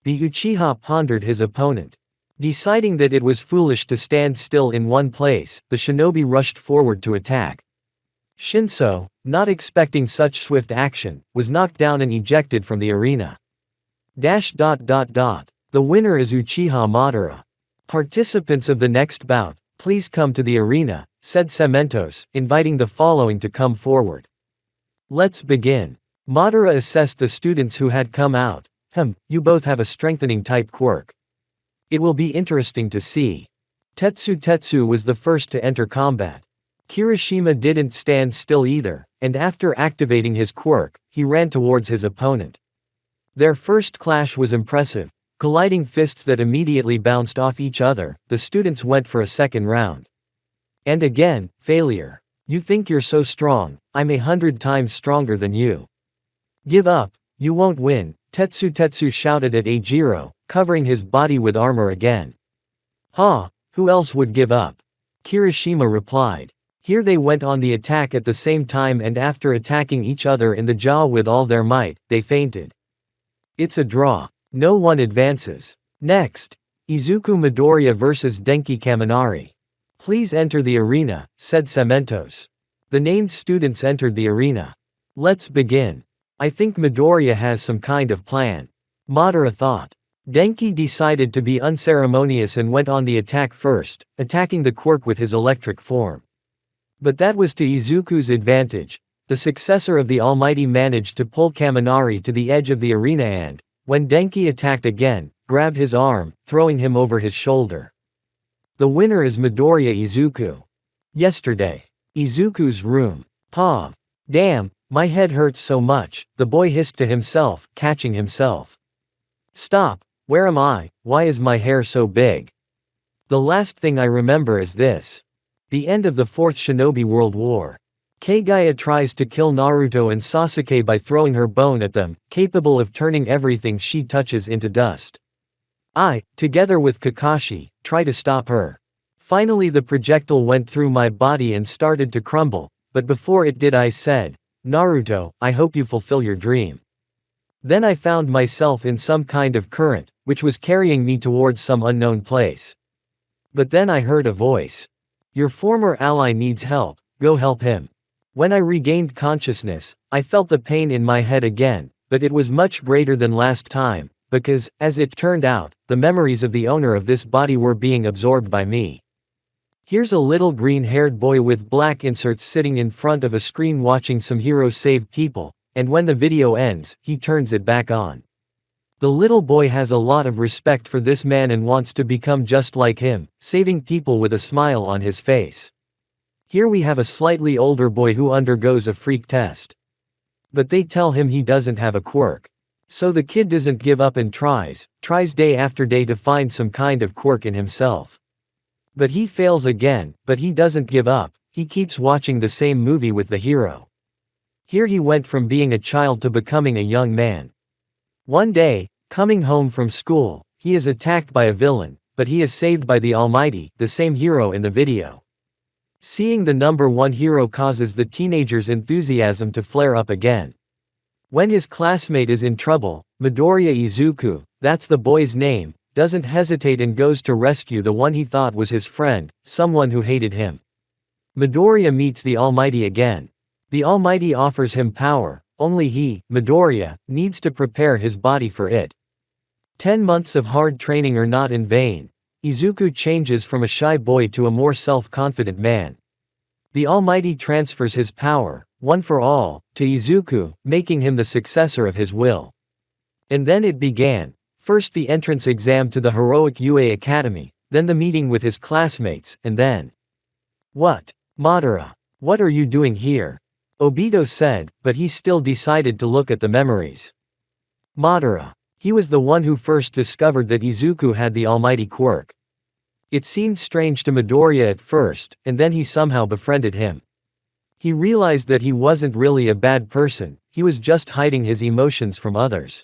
The Uchiha pondered his opponent. Deciding that it was foolish to stand still in one place, the shinobi rushed forward to attack. Shinso, not expecting such swift action, was knocked down and ejected from the arena. The winner is Uchiha Madara. Participants of the next bout, please come to the arena, said Cementos, inviting the following to come forward. Let's begin. Madara assessed the students who had come out. You both have a strengthening type quirk. It will be interesting to see. Tetsu was the first to enter combat. Kirishima didn't stand still either, and after activating his quirk, he ran towards his opponent. Their first clash was impressive, colliding fists that immediately bounced off each other. The students went for a second round. And again, failure. You think you're so strong, I'm 100 times stronger than you. Give up, you won't win, Tetsu shouted at Eijiro, covering his body with armor again. Who else would give up? Kirishima replied. Here they went on the attack at the same time, and after attacking each other in the jaw with all their might, they fainted. It's a draw. No one advances. Next, Izuku Midoriya vs Denki Kaminari. Please enter the arena, said Cementos. The named students entered the arena. Let's begin. I think Midoriya has some kind of plan. Madara thought. Denki decided to be unceremonious and went on the attack first, attacking the quirk with his electric form. But that was to Izuku's advantage. The successor of the Almighty managed to pull Kaminari to the edge of the arena and, when Denki attacked again, grabbed his arm, throwing him over his shoulder. The winner is Midoriya Izuku. Yesterday. Izuku's room. Damn, my head hurts so much, the boy hissed to himself, catching himself. Stop, where am I? Why is my hair so big? The last thing I remember is this. The end of the Fourth Shinobi World War. Kagaya tries to kill Naruto and Sasuke by throwing her bone at them, capable of turning everything she touches into dust. I, together with Kakashi, try to stop her. Finally the projectile went through my body and started to crumble, but before it did I said, Naruto, I hope you fulfill your dream. Then I found myself in some kind of current, which was carrying me towards some unknown place. But then I heard a voice. Your former ally needs help, go help him. When I regained consciousness, I felt the pain in my head again, but it was much greater than last time, because, as it turned out, the memories of the owner of this body were being absorbed by me. Here's a little green-haired boy with black inserts sitting in front of a screen watching some hero save people, and when the video ends, he turns it back on. The little boy has a lot of respect for this man and wants to become just like him, saving people with a smile on his face. Here we have a slightly older boy who undergoes a freak test. But they tell him he doesn't have a quirk. So the kid doesn't give up and tries day after day to find some kind of quirk in himself. But he fails again, but he doesn't give up, he keeps watching the same movie with the hero. Here he went from being a child to becoming a young man. One day, coming home from school, he is attacked by a villain, but he is saved by the Almighty, the same hero in the video. Seeing the number one hero causes the teenager's enthusiasm to flare up again. When his classmate is in trouble, Midoriya Izuku, that's the boy's name, doesn't hesitate and goes to rescue the one he thought was his friend, someone who hated him. Midoriya meets the Almighty again. The Almighty offers him power, only he, Midoriya, needs to prepare his body for it. 10 months of hard training are not in vain. Izuku changes from a shy boy to a more self-confident man. The Almighty transfers his power, one for all, to Izuku, making him the successor of his will. And then it began. First the entrance exam to the heroic UA Academy, then the meeting with his classmates, and then… What? Madara. What are you doing here? Obito said, but he still decided to look at the memories. Madara. He was the one who first discovered that Izuku had the almighty quirk. It seemed strange to Midoriya at first, and then he somehow befriended him. He realized that he wasn't really a bad person, he was just hiding his emotions from others.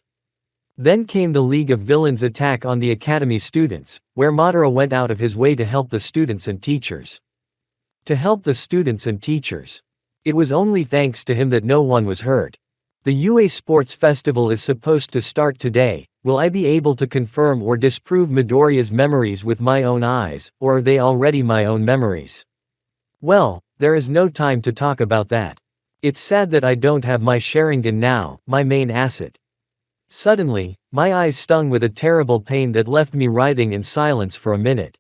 Then came the League of Villains attack on the Academy students, where Madara went out of his way to help the students and teachers. To help the students and teachers. It was only thanks to him that no one was hurt. The UA Sports Festival is supposed to start today. Will I be able to confirm or disprove Midoriya's memories with my own eyes, or are they already my own memories? Well, there is no time to talk about that. It's sad that I don't have my Sharingan now, my main asset. Suddenly, my eyes stung with a terrible pain that left me writhing in silence for a minute.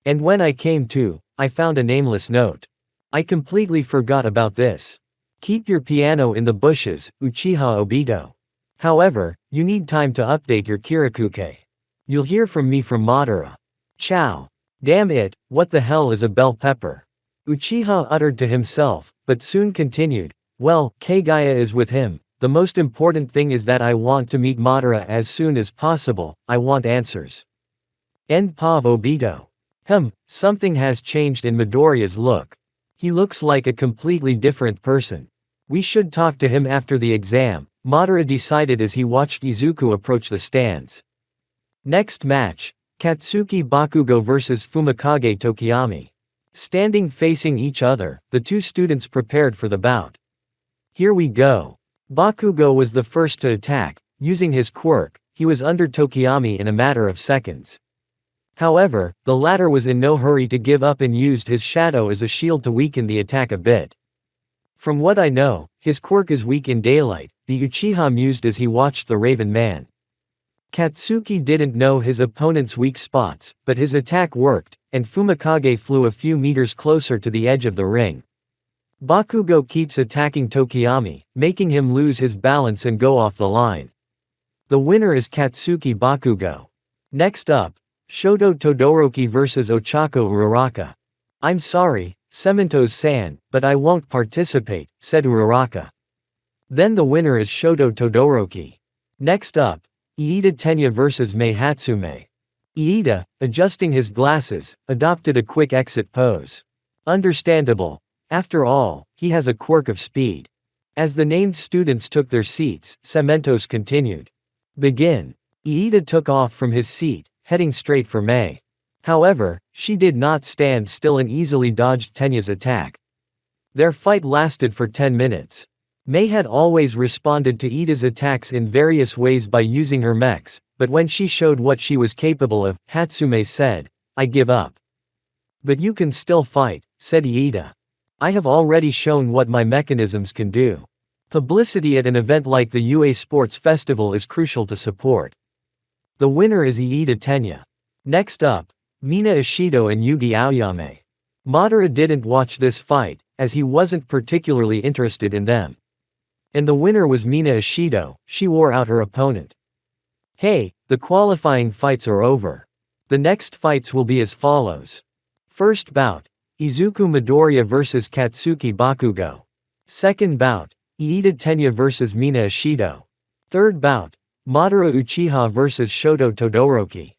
And when I came to, I found a nameless note. I completely forgot about this. Keep your piano in the bushes, Uchiha Obito. However, you need time to update your Kirikuke. You'll hear from me from Madara. Ciao. Damn it, what the hell is a bell pepper? Uchiha uttered to himself, but soon continued, well, Kagaya is with him. The most important thing is that I want to meet Madara as soon as possible, I want answers. End of Obito. Something has changed in Midoriya's look. He looks like a completely different person. We should talk to him after the exam, Madara decided as he watched Izuku approach the stands. Next match, Katsuki Bakugo vs Fumikage Tokiyami. Standing facing each other, the two students prepared for the bout. Here we go. Bakugo was the first to attack. Using his quirk, he was under Tokiyami in a matter of seconds. However, the latter was in no hurry to give up and used his shadow as a shield to weaken the attack a bit. From what I know, his quirk is weak in daylight, the Uchiha mused as he watched the Raven Man. Katsuki didn't know his opponent's weak spots, but his attack worked, and Fumikage flew a few meters closer to the edge of the ring. Bakugo keeps attacking Tokiyami, making him lose his balance and go off the line. The winner is Katsuki Bakugo. Next up, Shoto Todoroki vs Ochako Uraraka. I'm sorry, Sementos-san, but I won't participate, said Uraraka. Then the winner is Shoto Todoroki. Next up, Iida Tenya vs Mei Hatsume. Iida, adjusting his glasses, adopted a quick exit pose. Understandable. After all, he has a quirk of speed. As the named students took their seats, Sementos continued. Begin. Iida took off from his seat, heading straight for Mei. However, she did not stand still and easily dodged Tenya's attack. Their fight lasted for 10 minutes. Mei had always responded to Iida's attacks in various ways by using her mechs, but when she showed what she was capable of, Hatsume said, I give up. But you can still fight, said Iida. I have already shown what my mechanisms can do. Publicity at an event like the UA Sports Festival is crucial to support. The winner is Iida Tenya. Next up, Mina Ishido and Yugi Aoyame. Madara didn't watch this fight, as he wasn't particularly interested in them. And the winner was Mina Ishido. She wore out her opponent. Hey, the qualifying fights are over. The next fights will be as follows. First bout, Izuku Midoriya vs Katsuki Bakugo. Second bout, Iida Tenya vs Mina Ishido. Third bout, Madara Uchiha vs Shoto Todoroki.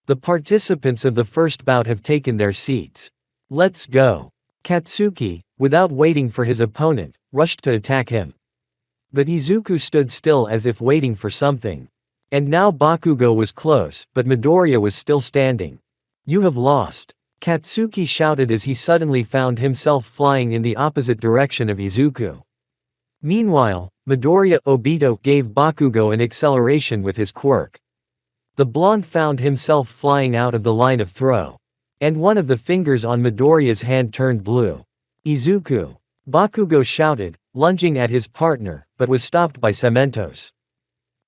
The participants of the first bout have taken their seats. Let's go. Katsuki, without waiting for his opponent, rushed to attack him. But Izuku stood still as if waiting for something. And now Bakugo was close, but Midoriya was still standing. You have lost. Katsuki shouted as he suddenly found himself flying in the opposite direction of Izuku. Meanwhile, Midoriya Obito gave Bakugo an acceleration with his quirk. The blonde found himself flying out of the line of throw. And one of the fingers on Midoriya's hand turned blue. Izuku! Bakugo shouted, lunging at his partner, but was stopped by Cementos.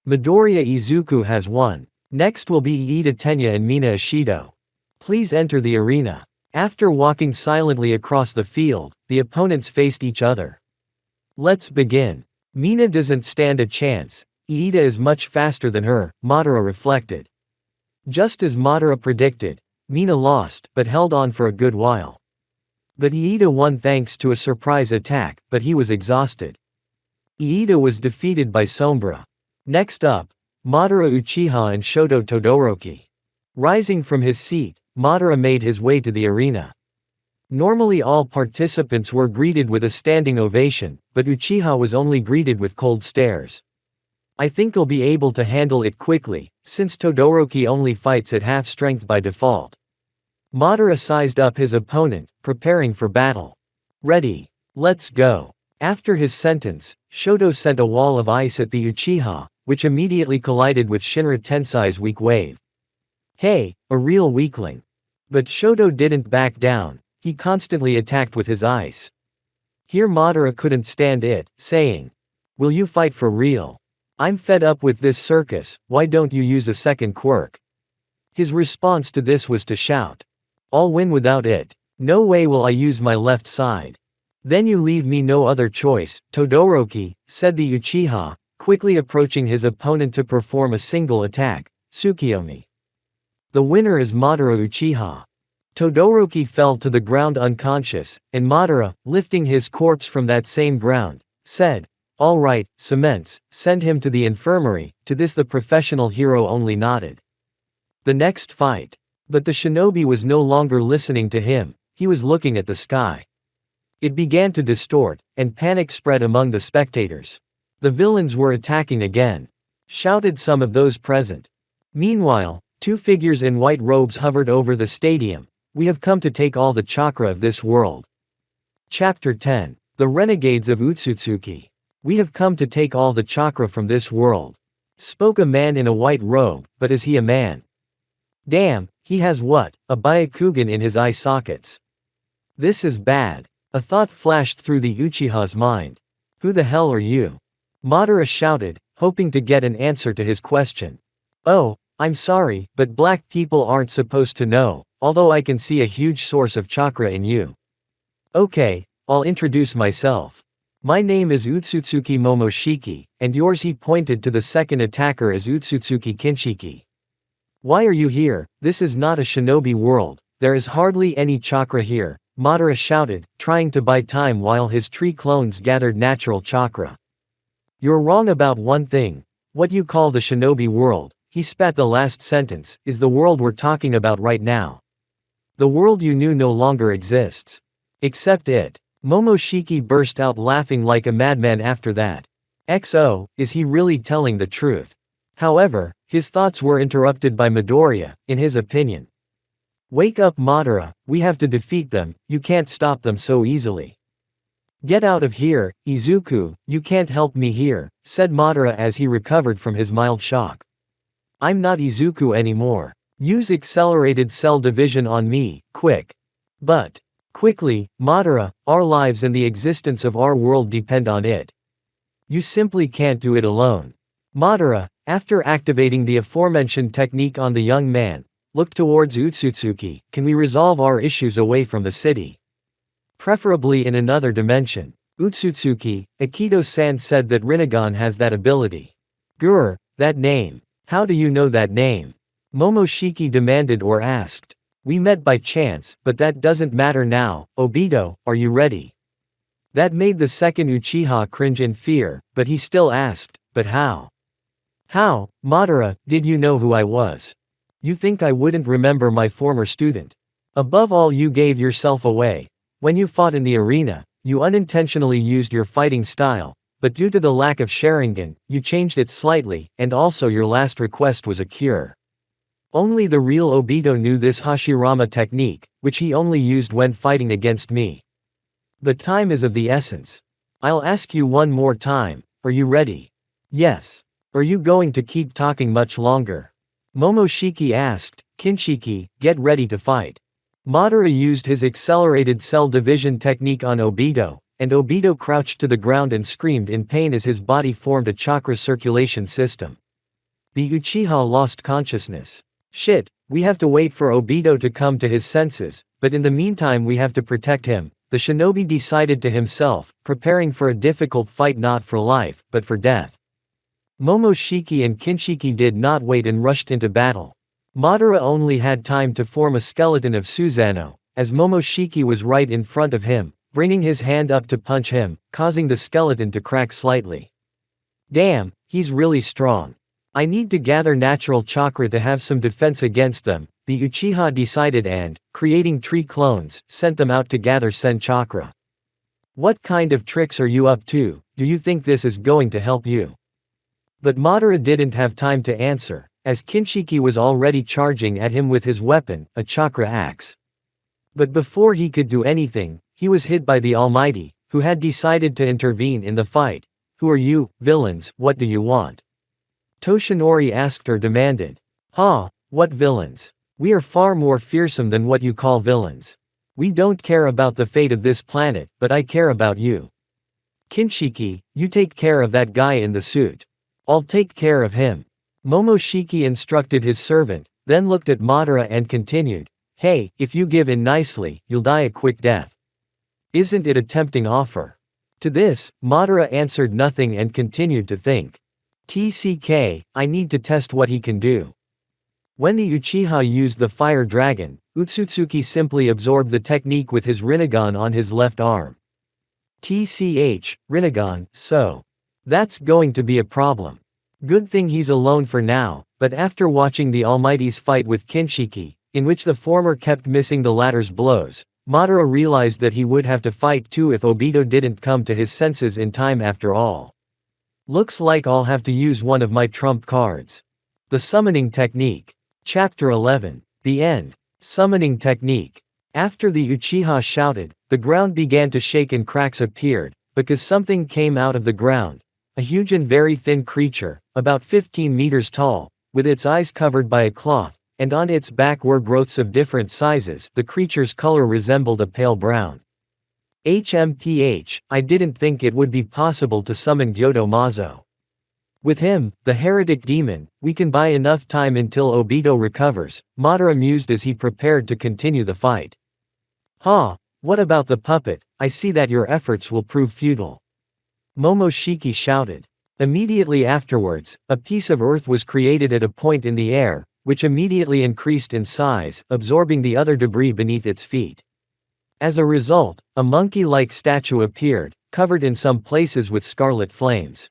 Midoriya Izuku has won. Next will be Iida Tenya and Mina Ishido. Please enter the arena. After walking silently across the field, the opponents faced each other. Let's begin. Mina doesn't stand a chance. Iida is much faster than her, Madara reflected. Just as Madara predicted, Mina lost, but held on for a good while. But Iida won thanks to a surprise attack, but he was exhausted. Iida was defeated by Sombra. Next up, Madara Uchiha and Shoto Todoroki. Rising from his seat, Madara made his way to the arena. Normally all participants were greeted with a standing ovation, but Uchiha was only greeted with cold stares. I think I'll be able to handle it quickly, since Todoroki only fights at half strength by default. Madara sized up his opponent, preparing for battle. Ready. Let's go. After his sentence, Shoto sent a wall of ice at the Uchiha, which immediately collided with Shinra Tensei's weak wave. Hey, a real weakling. But Shoto didn't back down, he constantly attacked with his ice. Here Madara couldn't stand it, saying, "Will you fight for real? I'm fed up with this circus, why don't you use a second quirk?" His response to this was to shout, "I'll win without it. No way will I use my left side." "Then you leave me no other choice, Todoroki," said the Uchiha, quickly approaching his opponent to perform a single attack, Tsukiyomi. The winner is Madara Uchiha. Todoroki fell to the ground unconscious, and Madara, lifting his corpse from that same ground, said, "All right, Cements, send him to the infirmary." To this the professional hero only nodded. The next fight. But the shinobi was no longer listening to him, he was looking at the sky. It began to distort, and panic spread among the spectators. The villains were attacking again, shouted some of those present. Meanwhile, two figures in white robes hovered over the stadium. We have come to take all the chakra of this world. Chapter 10. The Renegades of Utsutsuki. We have come to take all the chakra from this world. Spoke a man in a white robe, but is he a man? Damn, he has what, a Byakugan in his eye sockets. This is bad. A thought flashed through the Uchiha's mind. Who the hell are you? Madara shouted, hoping to get an answer to his question. Oh, I'm sorry, but black people aren't supposed to know, although I can see a huge source of chakra in you. Okay, I'll introduce myself. My name is Utsutsuki Momoshiki, and yours. He pointed to the second attacker as Utsutsuki Kinshiki. Why are you here? This is not a shinobi world, there is hardly any chakra here, Madara shouted, trying to buy time while his tree clones gathered natural chakra. You're wrong about one thing. What you call the shinobi world, he spat the last sentence, is the world we're talking about right now. The world you knew no longer exists. Accept it. Momoshiki burst out laughing like a madman after that. XO, is he really telling the truth? However, his thoughts were interrupted by Midoriya, in his opinion. Wake up Madara, we have to defeat them, you can't stop them so easily. Get out of here, Izuku, you can't help me here, said Madara as he recovered from his mild shock. I'm not Izuku anymore. Use accelerated cell division on me, quick. But. Quickly, Madara, our lives and the existence of our world depend on it. You simply can't do it alone. Madara, after activating the aforementioned technique on the young man, looked towards Utsutsuki. Can we resolve our issues away from the city? Preferably in another dimension. Utsutsuki, Aikido-san said that Rinnegan has that ability. Grr, that name. How do you know that name? Momoshiki demanded or asked. We met by chance, but that doesn't matter now. Obito, are you ready? That made the second Uchiha cringe in fear, but he still asked, but how? How, Madara, did you know who I was? You think I wouldn't remember my former student? Above all, you gave yourself away. When you fought in the arena, you unintentionally used your fighting style, but due to the lack of Sharingan, you changed it slightly, and also your last request was a cure. Only the real Obito knew this Hashirama technique, which he only used when fighting against me. The time is of the essence. I'll ask you one more time, are you ready? Yes. Are you going to keep talking much longer? Momoshiki asked. Kinshiki, get ready to fight. Madara used his accelerated cell division technique on Obito, and Obito crouched to the ground and screamed in pain as his body formed a chakra circulation system. The Uchiha lost consciousness. Shit, we have to wait for Obito to come to his senses, but in the meantime we have to protect him, the shinobi decided to himself, preparing for a difficult fight not for life, but for death. Momoshiki and Kinshiki did not wait and rushed into battle. Madara only had time to form a skeleton of Susanoo, as Momoshiki was right in front of him, bringing his hand up to punch him, causing the skeleton to crack slightly. Damn, he's really strong. I need to gather natural chakra to have some defense against them, the Uchiha decided and, creating tree clones, sent them out to gather Sen chakra. What kind of tricks are you up to? Do you think this is going to help you? But Madara didn't have time to answer, as Kinshiki was already charging at him with his weapon, a chakra axe. But before he could do anything, he was hit by the Almighty, who had decided to intervene in the fight. Who are you, villains, what do you want? Toshinori asked or demanded. What villains? We are far more fearsome than what you call villains. We don't care about the fate of this planet, but I care about you. Kinshiki, you take care of that guy in the suit. I'll take care of him. Momoshiki instructed his servant, then looked at Madara and continued, hey, if you give in nicely, you'll die a quick death. Isn't it a tempting offer? To this, Madara answered nothing and continued to think. TCK, I need to test what he can do. When the Uchiha used the fire dragon, Utsutsuki simply absorbed the technique with his Rinnegan on his left arm. TCH, Rinnegan, so. That's going to be a problem. Good thing he's alone for now, but after watching the Almighty's fight with Kinshiki, in which the former kept missing the latter's blows, Madara realized that he would have to fight too if Obito didn't come to his senses in time after all. Looks like I'll have to use one of my trump cards. The Summoning Technique. Chapter 11. The End. Summoning Technique. After the Uchiha shouted, the ground began to shake and cracks appeared, because something came out of the ground. A huge and very thin creature, about 15 meters tall, with its eyes covered by a cloth, and on its back were growths of different sizes. The creature's color resembled a pale brown. HMPH, I didn't think it would be possible to summon Gyoto Mazo. With him, the heretic demon, we can buy enough time until Obito recovers, Madara mused as he prepared to continue the fight. What about the puppet? I see that your efforts will prove futile. Momoshiki shouted. Immediately afterwards, a piece of earth was created at a point in the air, which immediately increased in size, absorbing the other debris beneath its feet. As a result, a monkey-like statue appeared, covered in some places with scarlet flames.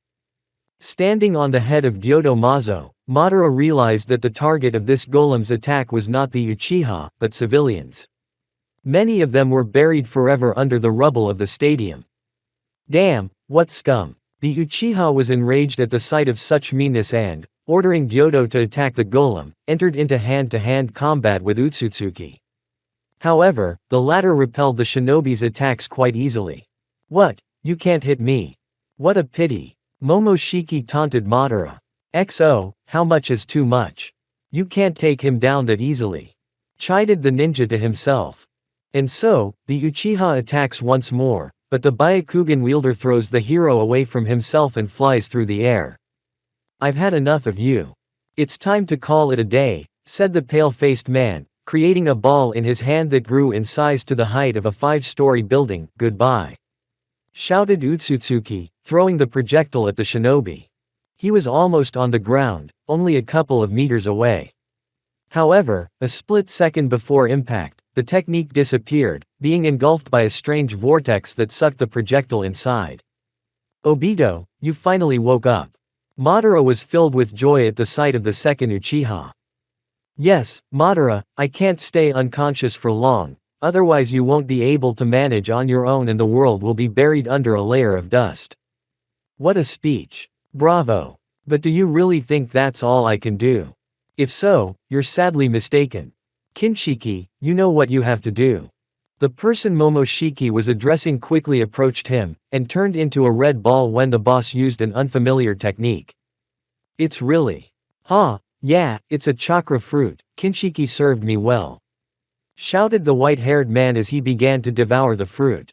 Standing on the head of Gyoto Mazo, Madara realized that the target of this golem's attack was not the Uchiha, but civilians. Many of them were buried forever under the rubble of the stadium. Damn, what scum. The Uchiha was enraged at the sight of such meanness and, ordering Gyoto to attack the golem, entered into hand-to-hand combat with Utsutsuki. However, the latter repelled the shinobi's attacks quite easily. What? You can't hit me. What a pity. Momoshiki taunted Madara. XO, how much is too much? You can't take him down that easily. Chided the ninja to himself. And so, the Uchiha attacks once more, but the Byakugan wielder throws the hero away from himself and flies through the air. I've had enough of you. It's time to call it a day, said the pale-faced man, creating a ball in his hand that grew in size to the height of a 5-story building. "Goodbye!" shouted Utsutsuki, throwing the projectile at the shinobi. He was almost on the ground, only a couple of meters away. However, a split second before impact, the technique disappeared, being engulfed by a strange vortex that sucked the projectile inside. "Obito, you finally woke up." Madara was filled with joy at the sight of the second Uchiha. "Yes, Madara, I can't stay unconscious for long, otherwise you won't be able to manage on your own and the world will be buried under a layer of dust." What a speech. Bravo. But do you really think that's all I can do? If so, you're sadly mistaken. Kinshiki, you know what you have to do. The person Momoshiki was addressing quickly approached him, and turned into a red ball when the boss used an unfamiliar technique. "It's really. Yeah, it's a chakra fruit. Kinshiki served me well," shouted the white-haired man as he began to devour the fruit.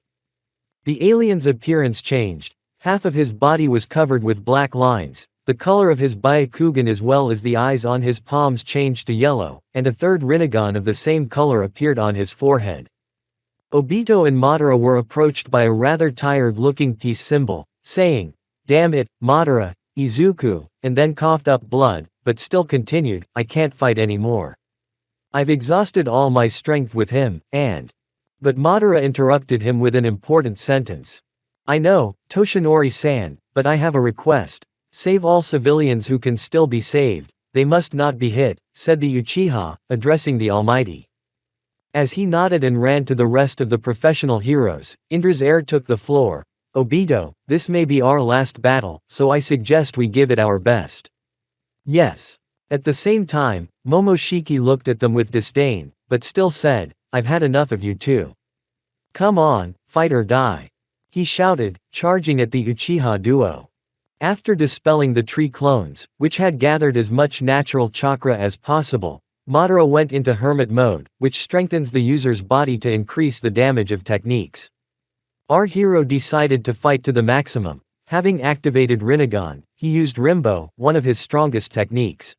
The alien's appearance changed. Half of his body was covered with black lines, the color of his Byakugan as well as the eyes on his palms changed to yellow, and a third Rinnegan of the same color appeared on his forehead. Obito and Madara were approached by a rather tired-looking peace symbol, saying, "Damn it, Madara, Izuku," and then coughed up blood, but still continued, "I can't fight anymore. I've exhausted all my strength with him, and—" But Madara interrupted him with an important sentence. "I know, Toshinori-san, but I have a request. Save all civilians who can still be saved, they must not be hit," said the Uchiha, addressing the Almighty. As he nodded and ran to the rest of the professional heroes, Indra's heir took the floor. "Obito, this may be our last battle, so I suggest we give it our best." "Yes." At the same time, Momoshiki looked at them with disdain, but still said, "I've had enough of you too. Come on, fight or die," he shouted, charging at the Uchiha duo. After dispelling the tree clones, which had gathered as much natural chakra as possible, Madara went into hermit mode, which strengthens the user's body to increase the damage of techniques. Our hero decided to fight to the maximum. Having activated Rinnegan, he used Rimbo, one of his strongest techniques.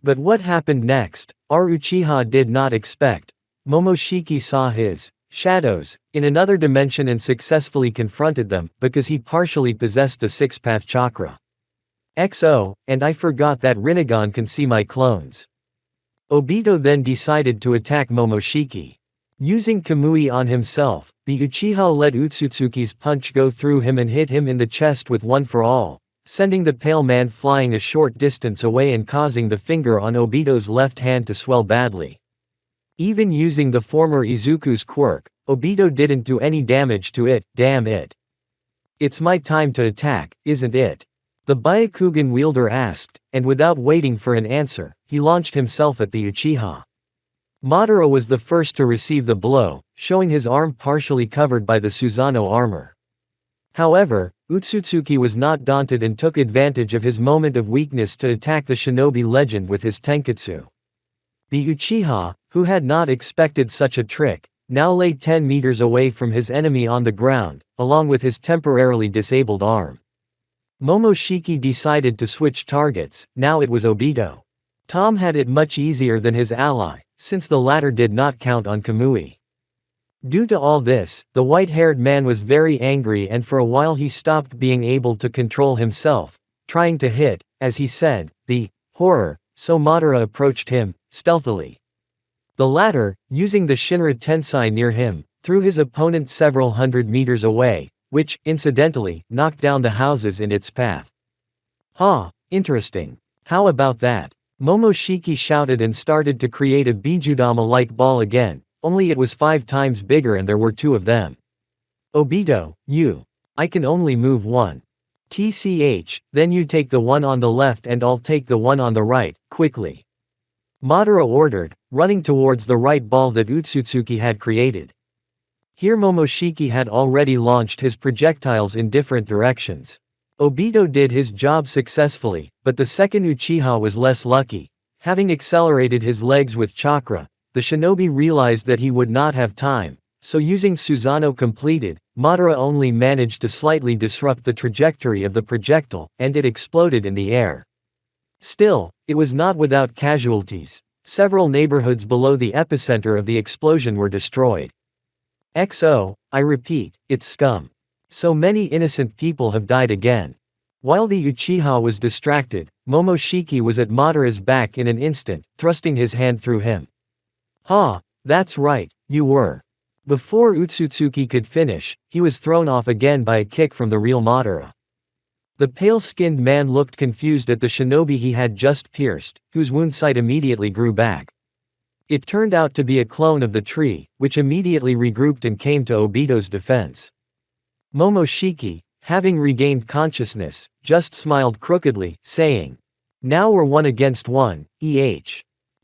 But what happened next, our Uchiha did not expect. Momoshiki saw his shadows in another dimension and successfully confronted them, because he partially possessed the six-path chakra. XO, and I forgot that Rinnegan can see my clones. Obito then decided to attack Momoshiki. Using Kamui on himself, the Uchiha let Utsutsuki's punch go through him and hit him in the chest with one for all, sending the pale man flying a short distance away and causing the finger on Obito's left hand to swell badly. Even using the former Izuku's quirk, Obito didn't do any damage to it. Damn it. "It's my time to attack, isn't it?" the Byakugan wielder asked, and without waiting for an answer, he launched himself at the Uchiha. Madara was the first to receive the blow, showing his arm partially covered by the Susanoo armor. However, Utsutsuki was not daunted and took advantage of his moment of weakness to attack the shinobi legend with his tenketsu. The Uchiha, who had not expected such a trick, now lay 10 meters away from his enemy on the ground, along with his temporarily disabled arm. Momoshiki decided to switch targets. Now it was Obito. Tom had it much easier than his ally, since the latter did not count on Kamui. Due to all this, the white-haired man was very angry and for a while he stopped being able to control himself, trying to hit, as he said, the horror, so Madara approached him, stealthily. The latter, using the Shinra Tensei near him, threw his opponent several hundred meters away, which, incidentally, knocked down the houses in its path. Interesting. How about that? Momoshiki shouted and started to create a Bijudama-like ball again, only it was 5 times bigger and there were 2 of them. "Obito, I can only move one. TCH, then you take the one on the left and I'll take the one on the right, quickly," Madara ordered, running towards the right ball that Utsutsuki had created. Here Momoshiki had already launched his projectiles in different directions. Obito did his job successfully, but the second Uchiha was less lucky. Having accelerated his legs with chakra, the shinobi realized that he would not have time, so using Susanoo completed, Madara only managed to slightly disrupt the trajectory of the projectile, and it exploded in the air. Still, it was not without casualties. Several neighborhoods below the epicenter of the explosion were destroyed. XO, I repeat, it's scum. So many innocent people have died again. While the Uchiha was distracted, Momoshiki was at Madara's back in an instant, thrusting his hand through him. Ha, that's right, you were. Before Utsutsuki could finish, he was thrown off again by a kick from the real Madara. The pale-skinned man looked confused at the shinobi he had just pierced, whose wound site immediately grew back. It turned out to be a clone of the tree, which immediately regrouped and came to Obito's defense. Momoshiki, having regained consciousness, just smiled crookedly, saying, "Now we're 1 against 1,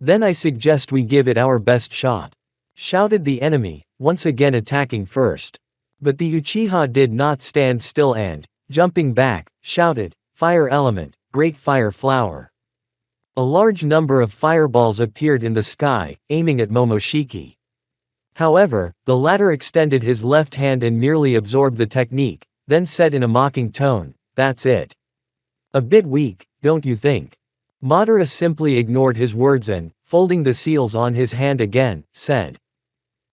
Then I suggest we give it our best shot," shouted the enemy, once again attacking first. But the Uchiha did not stand still and, jumping back, shouted, "Fire element, great fire flower." A large number of fireballs appeared in the sky, aiming at Momoshiki. However, the latter extended his left hand and merely absorbed the technique, then said in a mocking tone, "That's it. A bit weak, don't you think?" Madara simply ignored his words and, folding the seals on his hand again, said,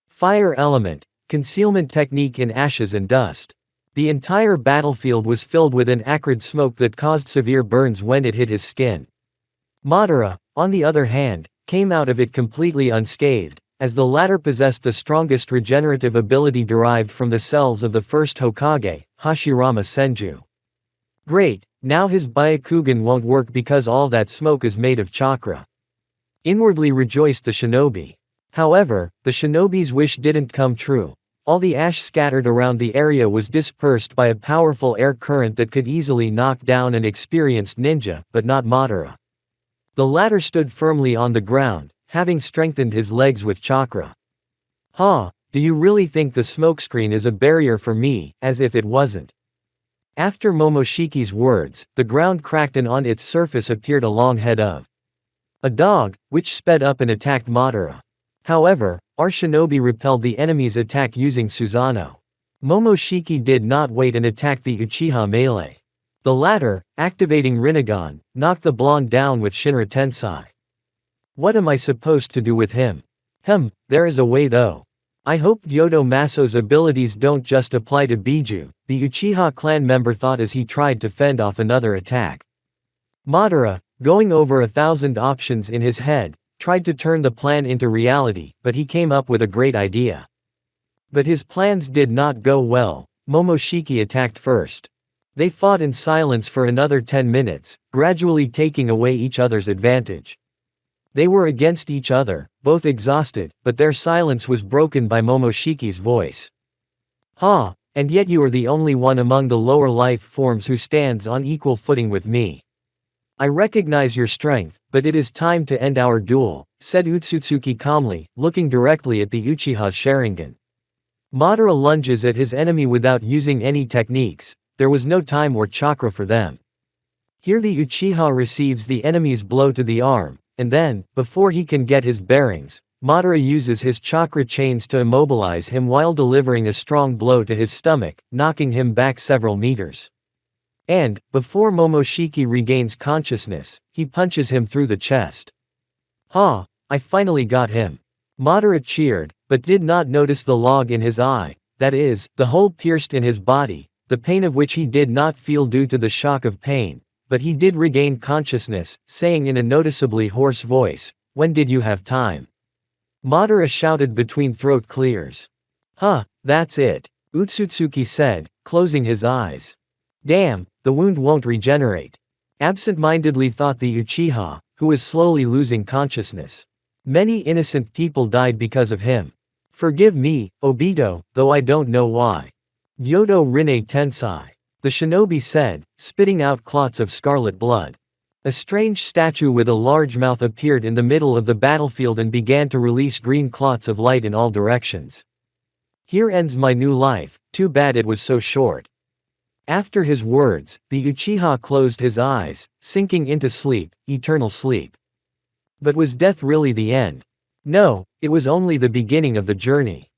"Fire element, concealment technique in ashes and dust." The entire battlefield was filled with an acrid smoke that caused severe burns when it hit his skin. Madara, on the other hand, came out of it completely unscathed, as the latter possessed the strongest regenerative ability derived from the cells of the first Hokage, Hashirama Senju. Great, now his Byakugan won't work because all that smoke is made of chakra. Inwardly rejoiced the shinobi. However, the shinobi's wish didn't come true. All the ash scattered around the area was dispersed by a powerful air current that could easily knock down an experienced ninja, but not Madara. The latter stood firmly on the ground, having strengthened his legs with chakra. "Ha, do you really think the smokescreen is a barrier for me?" As if it wasn't. After Momoshiki's words, the ground cracked and on its surface appeared a long head of a dog, which sped up and attacked Madara. However, our shinobi repelled the enemy's attack using Susanoo. Momoshiki did not wait and attacked the Uchiha melee. The latter, activating Rinnegan, knocked the blonde down with Shinra Tensei. What am I supposed to do with him? There is a way though. I hope Gyodo Maso's abilities don't just apply to Biju, the Uchiha clan member thought as he tried to fend off another attack. Madara, going over 1,000 options in his head, tried to turn the plan into reality, but he came up with a great idea. But his plans did not go well. Momoshiki attacked first. They fought in silence for another 10 minutes, gradually taking away each other's advantage. They were against each other, both exhausted, but their silence was broken by Momoshiki's voice. "Ha, and yet you are the only one among the lower life forms who stands on equal footing with me. I recognize your strength, but it is time to end our duel," said Utsutsuki calmly, looking directly at the Uchiha's Sharingan. Madara lunges at his enemy without using any techniques. There was no time or chakra for them. Here the Uchiha receives the enemy's blow to the arm, and then, before he can get his bearings, Madara uses his chakra chains to immobilize him while delivering a strong blow to his stomach, knocking him back several meters. And, before Momoshiki regains consciousness, he punches him through the chest. "Ha, I finally got him." Madara cheered, but did not notice the log in his eye, that is, the hole pierced in his body, the pain of which he did not feel due to the shock of pain, but he did regain consciousness, saying in a noticeably hoarse voice, "When did you have time?" Madara shouted between throat clears. "Huh, that's it," Utsutsuki said, closing his eyes. "Damn, the wound won't regenerate," absent-mindedly thought the Uchiha, who was slowly losing consciousness. Many innocent people died because of him. Forgive me, Obito, though I don't know why. Gyodo Rinne Tensei, the shinobi said, spitting out clots of scarlet blood. A strange statue with a large mouth appeared in the middle of the battlefield and began to release green clots of light in all directions. "Here ends my new life, too bad it was so short." After his words, the Uchiha closed his eyes, sinking into sleep, eternal sleep. But was death really the end? No, it was only the beginning of the journey.